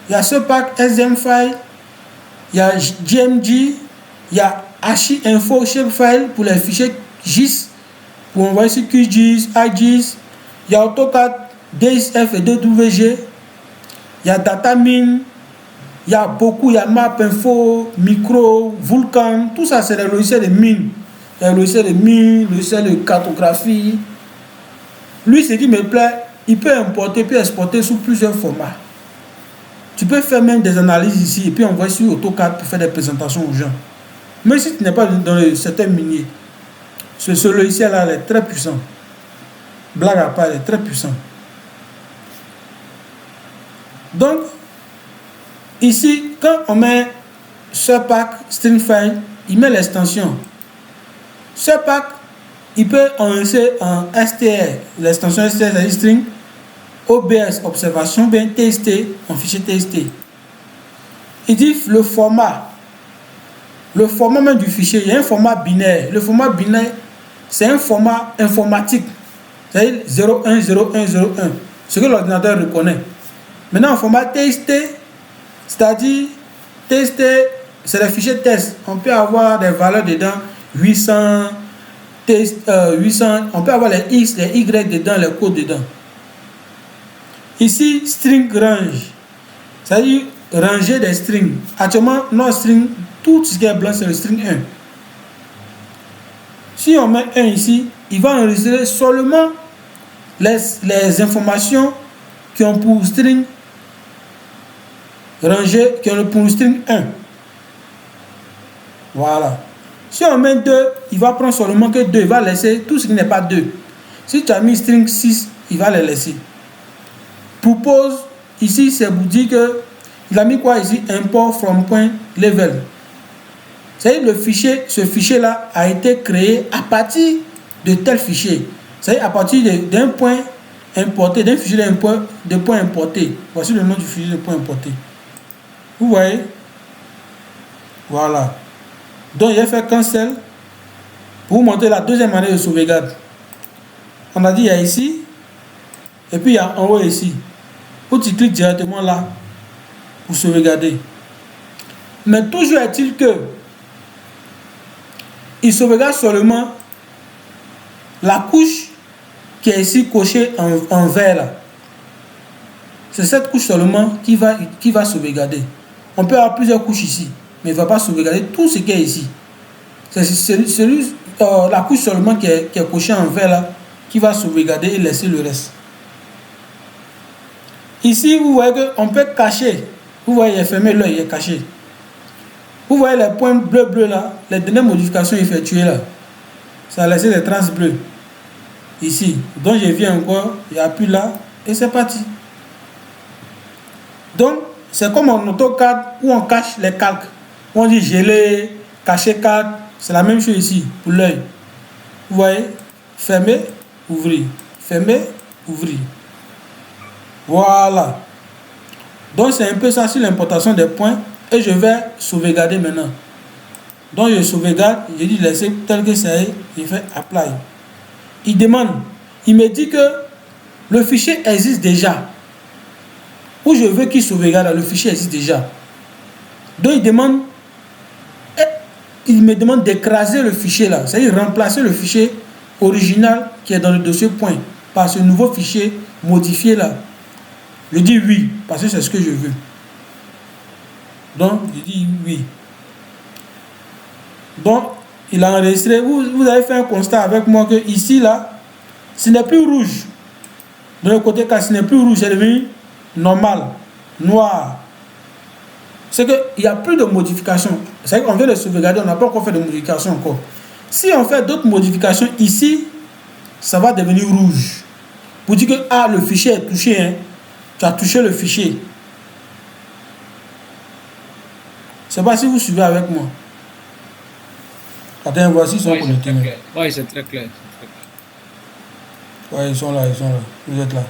Il y a SURPACK SDM file. Il y a GMG. Il y a HINFO shapefile pour les fichiers GIS. Pour envoyer sur QGIS, IGIS. Il y a AutoCAD, DXF et DWG. Il y a DataMine. Il y a beaucoup, il y a MapInfo, Micro, Vulkan, tout ça c'est les logiciels de mine. Il y a le logiciel de mine, le logiciel de cartographie. Lui, ce qui me plaît, il peut importer, puis exporter sous plusieurs formats. Tu peux faire même des analyses ici et puis envoyer sur AutoCAD pour faire des présentations aux gens. Mais si tu n'es pas dans le secteur minier, ce logiciel-là est très puissant. Blague à part, il est très puissant. Donc, ici, quand on met SURPACK string file, il met l'extension. SURPACK, il peut enregistrer en STR, l'extension STR, c'est-à-dire string, OBS, observation, bien TST, en fichier TST. il dit le format même du fichier. Il y a un format binaire. Le format binaire, c'est un format informatique. C'est-à-dire 010101. Ce que l'ordinateur reconnaît. Maintenant, en format TXT, c'est-à-dire TXT, c'est le fichier test. On peut avoir des valeurs dedans, 800, 800. On peut avoir les X, les Y dedans, les codes dedans. Ici, string range. C'est-à-dire ranger des strings. Actuellement, notre string, tout ce qui est blanc, c'est le string 1. Si on met 1 ici, il va enregistrer seulement les informations qui ont pour string rangé, qui ont pour string 1. Voilà. Si on met 2, il va prendre seulement que 2. Il va laisser tout ce qui n'est pas 2. Si tu as mis string 6, il va les laisser. Propose, ici, c'est pour dire que il a mis quoi ici? Import from point level. C'est-à-dire le fichier, ce fichier-là a été créé à partir de tel fichier. C'est-à-dire à partir d'un point importé, d'un fichier de point importé. Voici le nom du fichier de point importé. Vous voyez? Voilà. Donc, j'ai fait cancel pour vous montrer la deuxième manière de sauvegarde. On a dit il y a ici, et puis il y a en haut ici. Où tu cliques directement là pour sauvegarder. Mais toujours est-il que il sauvegarde seulement la couche qui est ici cochée en vert là. C'est cette couche seulement qui va sauvegarder. On peut avoir plusieurs couches ici, mais il ne va pas sauvegarder tout ce qui est ici. C'est la couche seulement qui est cochée en vert là qui va sauvegarder et laisser le reste. Ici, vous voyez qu'on peut cacher. Vous voyez, il est fermé l'œil, il est caché. Vous voyez les points bleu là, les dernières modifications effectuées là. Ça a laissé des traces bleues. Ici. Donc je viens encore, j'appuie là et c'est parti. Donc, c'est comme en AutoCAD où on cache les calques. On dit geler, cacher calque. C'est la même chose ici pour l'œil. Vous voyez, fermer, ouvrir. Fermer, ouvrir. Voilà. Donc c'est un peu ça sur l'importation des points. Et je vais sauvegarder maintenant. Donc je sauvegarde, je dis laisser tel que c'est, je fais apply. Il demande, il me dit que le fichier existe déjà. Où je veux qu'il sauvegarde, le fichier existe déjà. Donc il me demande d'écraser le fichier là, c'est-à-dire remplacer le fichier original qui est dans le dossier point par ce nouveau fichier modifié là. Je dis oui, parce que c'est ce que je veux. Donc, je dis oui. Donc, il a enregistré. Vous avez fait un constat avec moi que ici, là, ce n'est plus rouge. De l'autre côté, quand ce n'est plus rouge, c'est devenu normal, noir. C'est qu'il n'y a plus de modifications. C'est qu'on vient de sauvegarder, on n'a pas encore fait de modifications encore. Si on fait d'autres modifications ici, ça va devenir rouge. Pour dire que le fichier est touché, hein. Tu as touché le fichier. Je ne sais pas si vous suivez avec moi. Attends, voici, ils sont connectés. Oui, c'est très clair. Oui, ils sont là. Vous êtes là.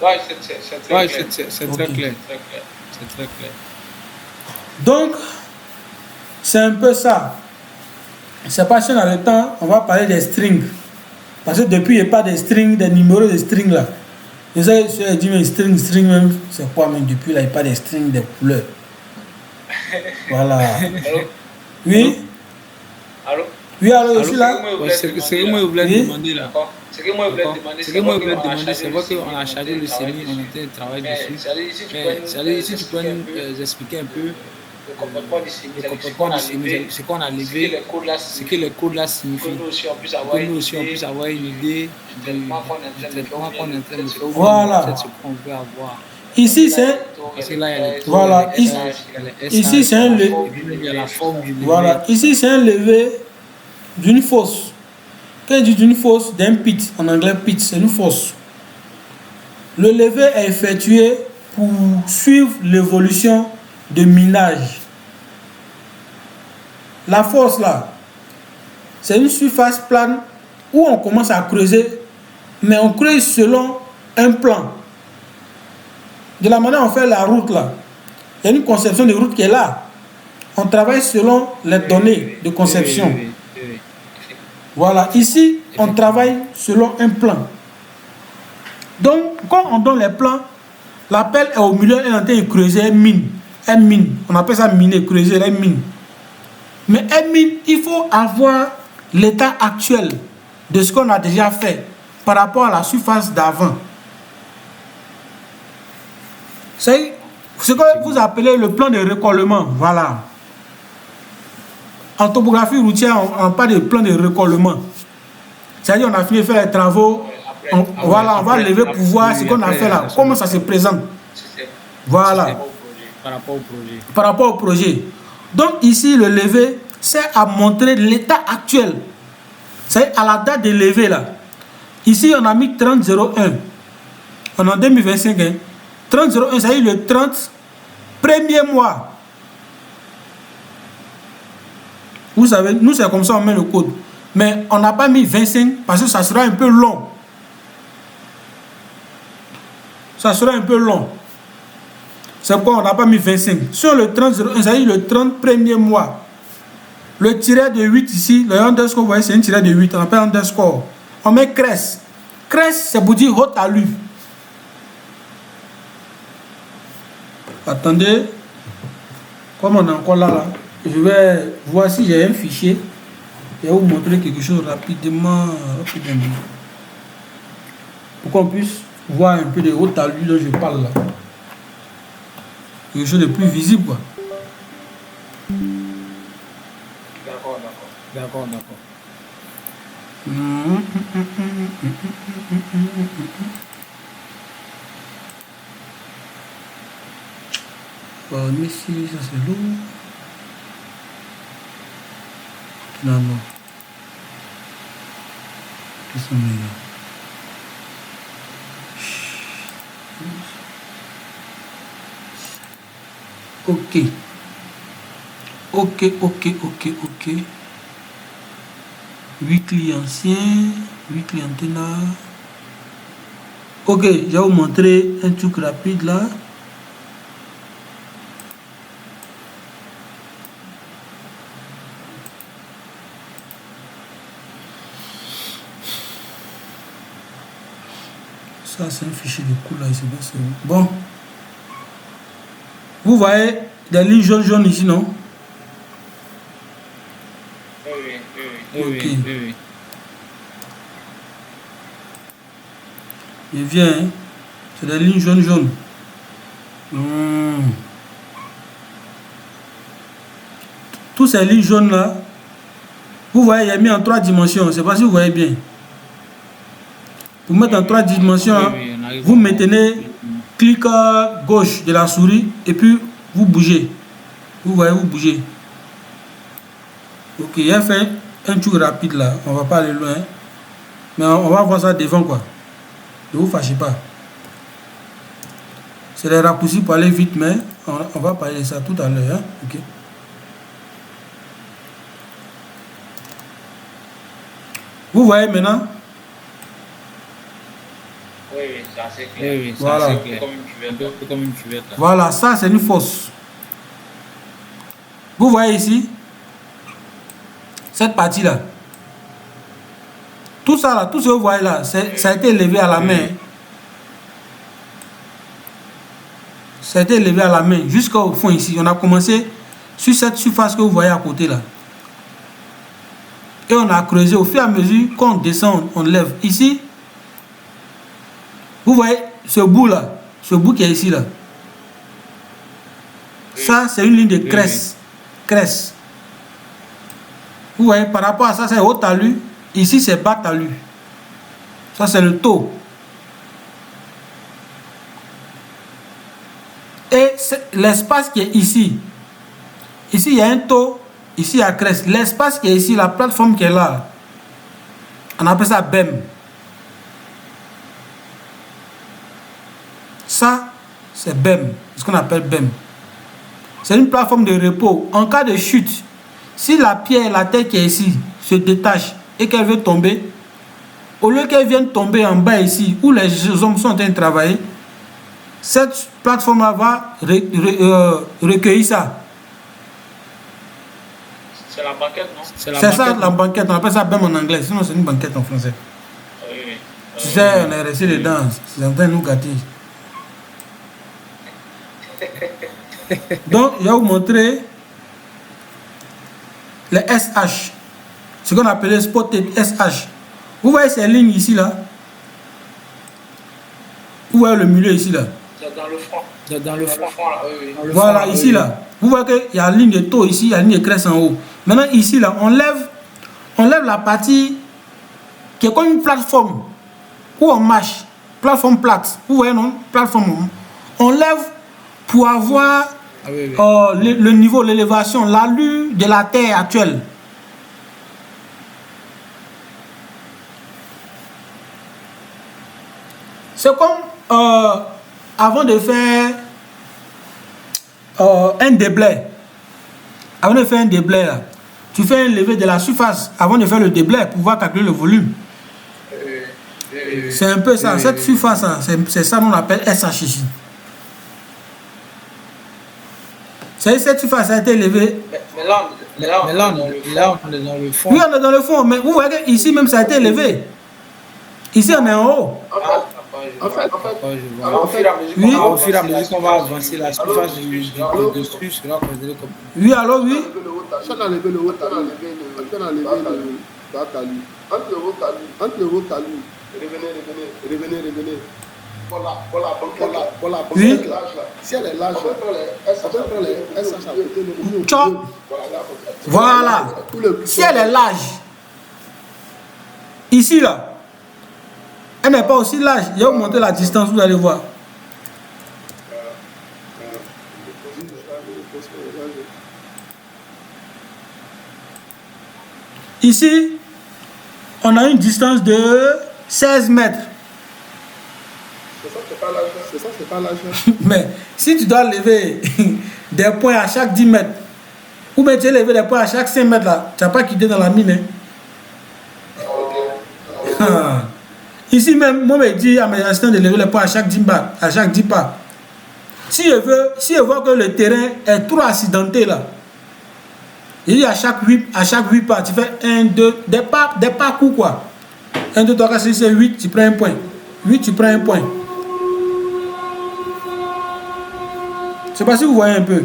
Oui, c'est très clair. C'est très clair. Donc, c'est un peu ça. Je ne sais pas si on a le temps, on va parler des strings. Parce que depuis, il n'y a pas des strings, des numéros de strings là. Et ça, je dis, mais string même, c'est quoi même depuis là, il n'y a pas des strings, des couleurs. Voilà. Oui? Allô? Oui, alors je suis là. Ce que moi je voulais demander là. Ce que moi je voulais demander, c'est vrai qu'on a chargé le CENI, on était en travail dessus. Mais si tu peux nous expliquer un peu le comportement du CENI, ce qu'on a levé, ce que les codes là signifient. Que nous aussi on puisse avoir une idée du traitement qu'on est en train de faire. Voilà. Ce qu'on veut avoir. Ici, c'est. Parce que là, il y a les Voilà. Ici, c'est un levé. Il y a la forme du levé. Voilà. Ici, c'est un levé d'une fosse. Quand je dis d'une fosse, d'un pit, en anglais pit, c'est une fosse. Le levé est effectué pour suivre l'évolution de minage. La fosse là, c'est une surface plane où on commence à creuser, mais on creuse selon un plan. De la manière dont on fait la route là, Il y a une conception de route qui est là. On travaille selon les données de conception. Voilà, ici, on travaille selon un plan. Donc, quand on donne les plans, l'appel est au milieu, elle est en train de creuser une mine. Une mine. On appelle ça miner, creuser une mine. Mais une mine, il faut avoir l'état actuel de ce qu'on a déjà fait par rapport à la surface d'avant. C'est ce que vous appelez le plan de récollement. Voilà. En topographie routière, on parle de plan de récollement. C'est-à-dire, on a fini de faire les travaux. Voilà, on va lever pour voir ce qu'on a fait là. Comment ça se présente. Voilà. Par rapport au projet. Donc, ici, le levé sert à montrer l'état actuel. C'est à la date de levé là. Ici, on a mis 30-01. On est en 2025. Hein. 30-01, ça y est, le 30 premier mois. Vous savez, nous, c'est comme ça, on met le code. Mais on n'a pas mis 25 parce que ça sera un peu long. Ça sera un peu long. C'est pourquoi on n'a pas mis 25. Sur le 30-01, ça y est, le 30 premier mois. Le tiret de 8 ici, le underscore, vous voyez, c'est un tiret de 8. On appelle underscore. On met crest. Crest, c'est pour dire haute allure. Attendez. Comme on est encore là, je vais voir si j'ai un fichier. Je vais vous montrer quelque chose rapidement. Pour qu'on puisse voir un peu de haute allure dont je parle là. Quelque chose de plus visible, quoi. D'accord. Mais si ça c'est lourd. Non. Qu'est-ce qu'on est là? Ok. 8 clients anciens, 8 clients ténors. Ok, je vais vous montrer un truc rapide là. Ça, c'est un fichier de cours là, c'est bon. Vous voyez des lignes jaunes ici, non? Oui. Je viens, hein? C'est des lignes jaunes. Toutes ces lignes jaunes là, vous voyez, il est mis en 3 dimensions. Je ne sais pas si vous voyez bien. Pour mettre en 3 dimensions, vous maintenez clic gauche de la souris et puis vous bougez. Vous voyez, vous bougez. Ok, il a fait un truc rapide là. On va pas aller loin. Mais on va voir ça devant quoi. Ne vous fâchez pas. C'est les raccourcis pour aller vite, mais on va parler de ça tout à l'heure. Hein? Ok. Vous voyez maintenant? Oui, c'est assez clair. Voilà. Comme une cuvette. Voilà, ça c'est une fosse. Vous voyez ici? Cette partie là. Tout ça là, tout ce que vous voyez là, ça a été élevé à la main. Ça a été élevé à la main jusqu'au fond ici. On a commencé sur cette surface que vous voyez à côté là. Et on a creusé au fur et à mesure qu'on descend, on lève. Ici, vous voyez ce bout là, ce bout qui est ici là. Ça, c'est une ligne de crest. Vous voyez, par rapport à ça, c'est haute allure. Ici, c'est bas allure. Ça, c'est le taux. Et l'espace qui est ici. Ici, il y a un taux. Ici, il y a crest. L'espace qui est ici, la plateforme qui est là, on appelle ça BEM. Ça, c'est BEM. C'est ce qu'on appelle BEM. C'est une plateforme de repos. En cas de chute, si la pierre, la terre qui est ici, se détache et qu'elle veut tomber, au lieu qu'elle vienne tomber en bas ici, où les hommes sont en train de travailler, cette plateforme-là va recueillir ça. C'est la banquette, non? C'est ça la banquette, on appelle ça BEM en anglais, sinon c'est une banquette en français. Oui. Tu sais, on est resté dedans, c'est en train de nous gâter. Donc, je vais vous montrer les SH, ce qu'on appelait spotted SH. Vous voyez ces lignes ici là? Vous voyez le milieu ici là? Dans le front. Dans le front, là. Oui. Voilà, ici là. Vous voyez qu'il y a une ligne de taux ici, il y a une ligne de crête en haut. Maintenant ici là, on lève la partie qui est comme une plateforme où on marche, plateforme plate. Vous voyez non? Plateforme. On lève pour avoir le niveau, l'élévation, l'allure de la terre actuelle. C'est comme avant de faire un déblai. Avant de faire un déblai, là, tu fais un levé de la surface avant de faire le déblai pour pouvoir calculer le volume. C'est un peu ça. Cette surface, c'est ça qu'on appelle SH ici. Cette surface a été élevée. Mais là, on est dans le fond. Oui, on est dans le fond, mais vous voyez qu'ici même ça a été élevé. Ici, on est en haut. En fait, au fur et à mesure qu'on va avancer, la surface du dessus sera considérée comme. Oui, alors oui. si on a levé le haut talus, on a levé le bas talus. Entre le haut talus, revenez. Voilà, oui. Si elle est large, on peut prendre les SH à côté de nous. Chop. Voilà. Si elle est large, ici là, elle n'est pas aussi large. Je vais vous montrer la distance, vous allez voir. Ici, on a une distance de 16 mètres. C'est ça, c'est pas large. Mais si tu dois lever des points à chaque 10 mètres, ou bien tu lever des points à chaque 5 mètres là, tu n'as pas quitté dans la mine. Hein? Ici même, moi je dis à mes assistants de lever les points à chaque 10 pas. Si je vois que le terrain est trop accidenté là, il dit à chaque 8 pas, tu fais 1, 2, des pas courts quoi. 1, 2, 3, 4, 5, 6, 8, tu prends un point. 8, tu prends un point. Je ne sais pas si vous voyez un peu.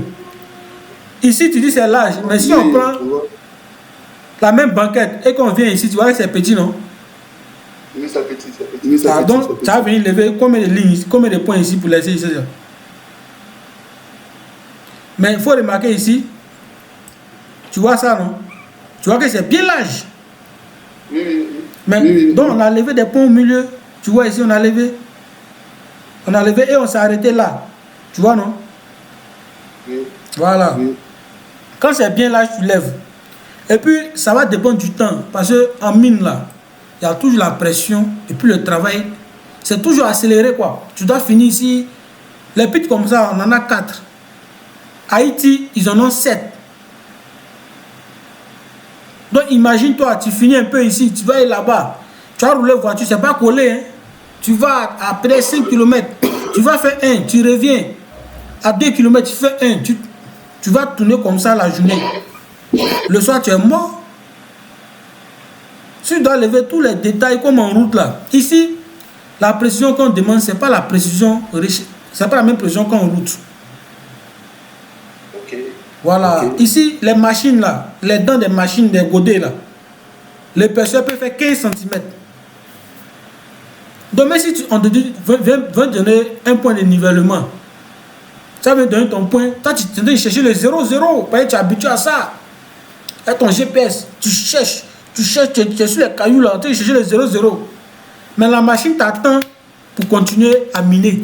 Ici, tu dis c'est large, mais si on prend la même banquette et qu'on vient ici, tu vois que c'est petit, non? Oui, c'est petit. Donc, tu vas venir lever combien de lignes, combien de points ici pour laisser ici. Mais il faut remarquer ici, tu vois ça, non? Tu vois que c'est bien large. Oui. Mais donc, on a levé des points au milieu. Tu vois ici, on a levé et on s'est arrêté là. Tu vois, non? Oui. Voilà. Oui. Quand c'est bien large, tu lèves. Et puis, ça va dépendre du temps. Parce qu'en mine, là, il y a toujours la pression. Et puis, le travail, c'est toujours accéléré, quoi. Tu dois finir ici. Les pits comme ça, on en a 4. Haïti, ils en ont 7. Donc, imagine-toi, tu finis un peu ici, tu vas aller là-bas. Tu vas rouler voiture, c'est pas collé. Hein. Tu vas après 5 km, tu vas faire 1, tu reviens. À 2 km, tu fais 1. Tu vas tourner comme ça la journée. Le soir, tu es mort. Tu dois lever tous les détails comme en route là. Ici, la précision qu'on demande, ce n'est pas la précision, c'est pas la même précision qu'en route. Voilà. Okay. Ici, les machines là, les dents des machines, des godets là, les perceurs peuvent faire 15 cm. Donc, même si on te dit, va donner un point de nivellement, ça veut donner ton point. Toi, tu es chercher le 0,0, parce que tu es habitué à ça. Avec ton GPS, tu cherches, tu es sur les cailloux là, tu es chercher le 0,0. Mais la machine t'attend pour continuer à miner.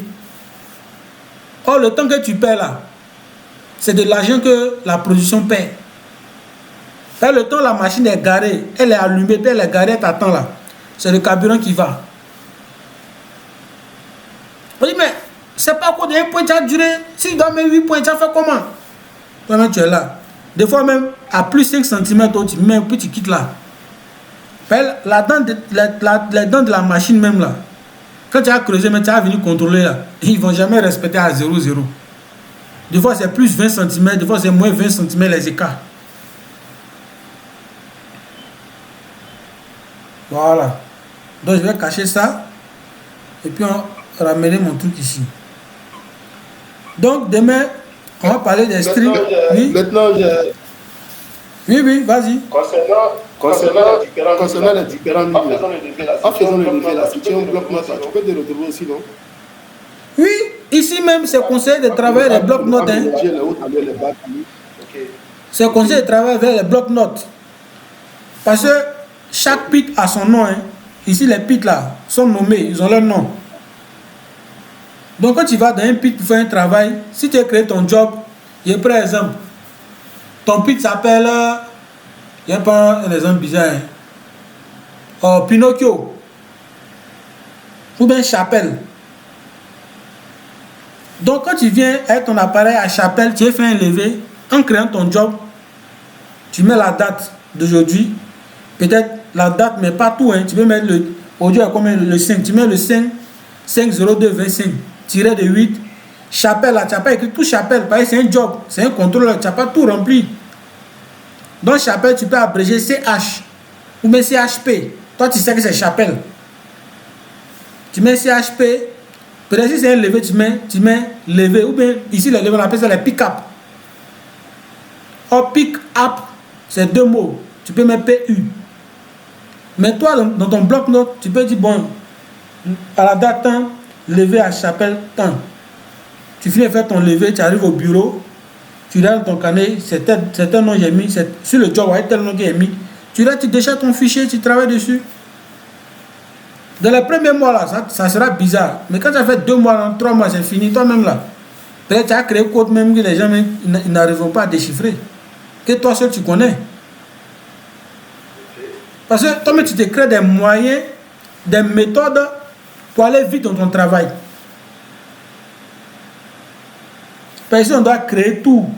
Or, le temps que tu perds là, c'est de l'argent que la production perd. Là, le temps la machine est garée, elle est allumée, elle est garée, elle t'attend là. C'est le carburant qui va. On dit, mais c'est pas quoi de 1 point qui a duré. Si tu dois mettre 8 points, tu as fait comment? Toi-même, tu es là. Des fois même, à plus 5 cm, tu mets, puis tu quittes là. Les dents de la machine même là, Quand tu as creusé, mais tu as venu contrôler là, ils ne vont jamais respecter à 0, 0. Des fois, c'est plus 20 cm, des fois, c'est moins 20 cm les écarts. Voilà. Donc, je vais cacher ça. Et puis, on ramener mon truc ici. Donc, demain, on va parler des strings. Oui, Maintenant, oui, vas-y. concernant les différents lignes, en faisant le levé là, si tu as un bloc-notes, tu peux te retrouver aussi, non? Oui, ici même, c'est conseillé de travailler les blocs-notes. Hein. C'est conseillé de travailler avec les blocs-notes. Parce que chaque pit a son nom. Hein. Ici, les pits là sont nommés, ils ont leur nom. Donc, quand tu vas dans un pit pour faire un travail, si tu as créé ton job, je prends un exemple. Ton pit s'appelle, il n'y a pas un exemple bizarre, hein. Pinocchio. Ou bien Chapelle. Donc, quand tu viens avec ton appareil à Chapelle, tu as fait un levé, en créant ton job, tu mets la date d'aujourd'hui, peut-être la date, mais pas tout, hein. Tu peux mettre le, aujourd'hui, combien le 5, tu mets le 5, 50225, tiré de 8, Chapelle, là, tu n'as pas écrit tout Chapelle, parce que c'est un job, c'est un contrôleur, tu n'as pas tout rempli. Donc, Chapelle, tu peux abréger CH, ou bien CHP, toi, tu sais que c'est Chapelle. Tu mets CHP, peut-être si c'est un levé, tu mets levé, ou bien ici, les levés, on appelle ça les pick-up. Or, pick-up, c'est deux mots. Tu peux mettre PU. Mais toi, dans ton bloc-notes, tu peux dire, bon, à la date, temps, levé à Chapelle, temps. Tu finis de faire ton levé, tu arrives au bureau, tu regardes ton carnet, c'est un nom que j'ai mis, sur le job, tel nom que j'ai mis. Tu décharges ton fichier, tu travailles dessus. Dans les premiers mois, là, ça sera bizarre. Mais quand tu as fait 2 mois, 3 mois, c'est fini, toi-même là. Peut-être tu as créé un code même que les gens ils n'arriveront pas à déchiffrer. Que toi seul tu connais. Parce que toi-même tu te crées des moyens, des méthodes pour aller vite dans ton travail. Parce que on doit créer tout.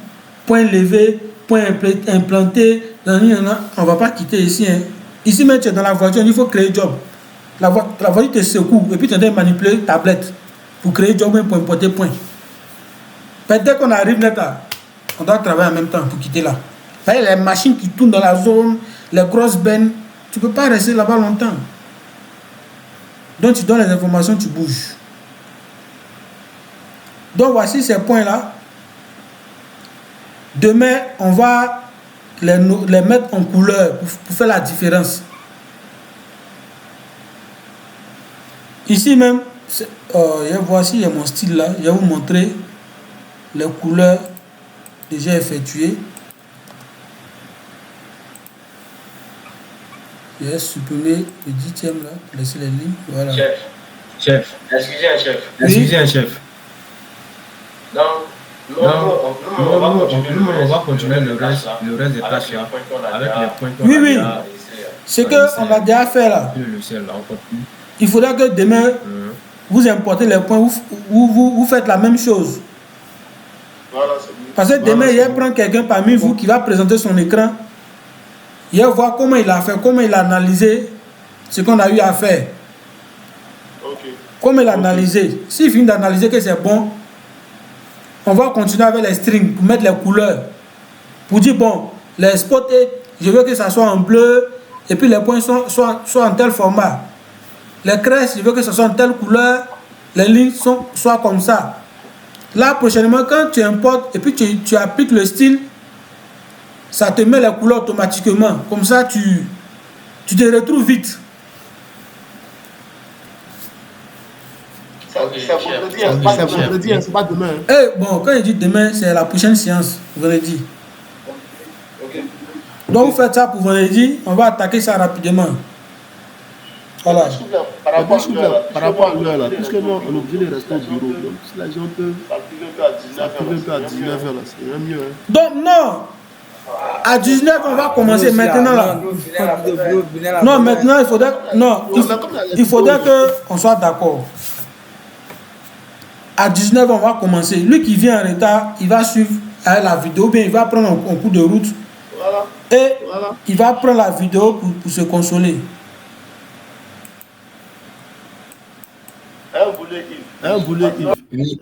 Point levé, point implanté. On ne va pas quitter ici. Hein. Ici même tu es dans la voiture, il faut créer job. La voiture te secoue et puis tu dois manipuler tablette pour créer job pour importer point. Dès qu'on arrive là, on doit travailler en même temps pour quitter là. Les machines qui tournent dans la zone, les grosses bennes, tu ne peux pas rester là-bas longtemps. Donc tu donnes les informations, tu bouges. Donc voici ces points-là. Demain, on va les mettre en couleur pour faire la différence. Ici même, voici il y a mon style là. Je vais vous montrer les couleurs déjà effectuées. Je vais supprimer le 10e là, laisser les lignes. Voilà. Chef. Excusez un chef. Non, on va continuer le reste des tâches là, avec les points qu'on a déjà. C'est qu'on a déjà fait là. Il faudra que demain, vous importez les points, vous faites la même chose. Voilà, parce que demain, il va prendre quelqu'un parmi vous qui va présenter son écran. Il va voir comment il a fait, comment il a analysé ce qu'on a eu à faire. Comment il a analysé. S'il finit d'analyser que c'est bon, on va continuer avec les strings pour mettre les couleurs. Pour dire, bon, les spots, je veux que ça soit en bleu, et puis les points soient en tel format. Les crêtes, je veux que ce soit en telle couleur, les lignes soient comme ça. Là, prochainement, quand tu importes et puis tu appliques le style, ça te met les couleurs automatiquement. Comme ça, tu te retrouves vite. C'est vendredi, c'est pas demain. Bon, quand je dis demain, c'est la prochaine séance, vendredi. Donc, vous faites ça pour vendredi, on va attaquer ça rapidement. Voilà. Par rapport à l'heure là, puisque nous on est obligé de rester au bureau, donc si les gens peuvent s'activer un peu à 19h là, c'est mieux. Hein. Donc non, à 19h on va commencer maintenant là. Non, maintenant il faudrait qu'on soit d'accord. À 19h on va commencer. Lui qui vient en retard, il va suivre la vidéo, bien il va prendre un coup de route. Voilà. Et il va prendre la vidéo pour se consoler. Un boulet, Yves. Oui.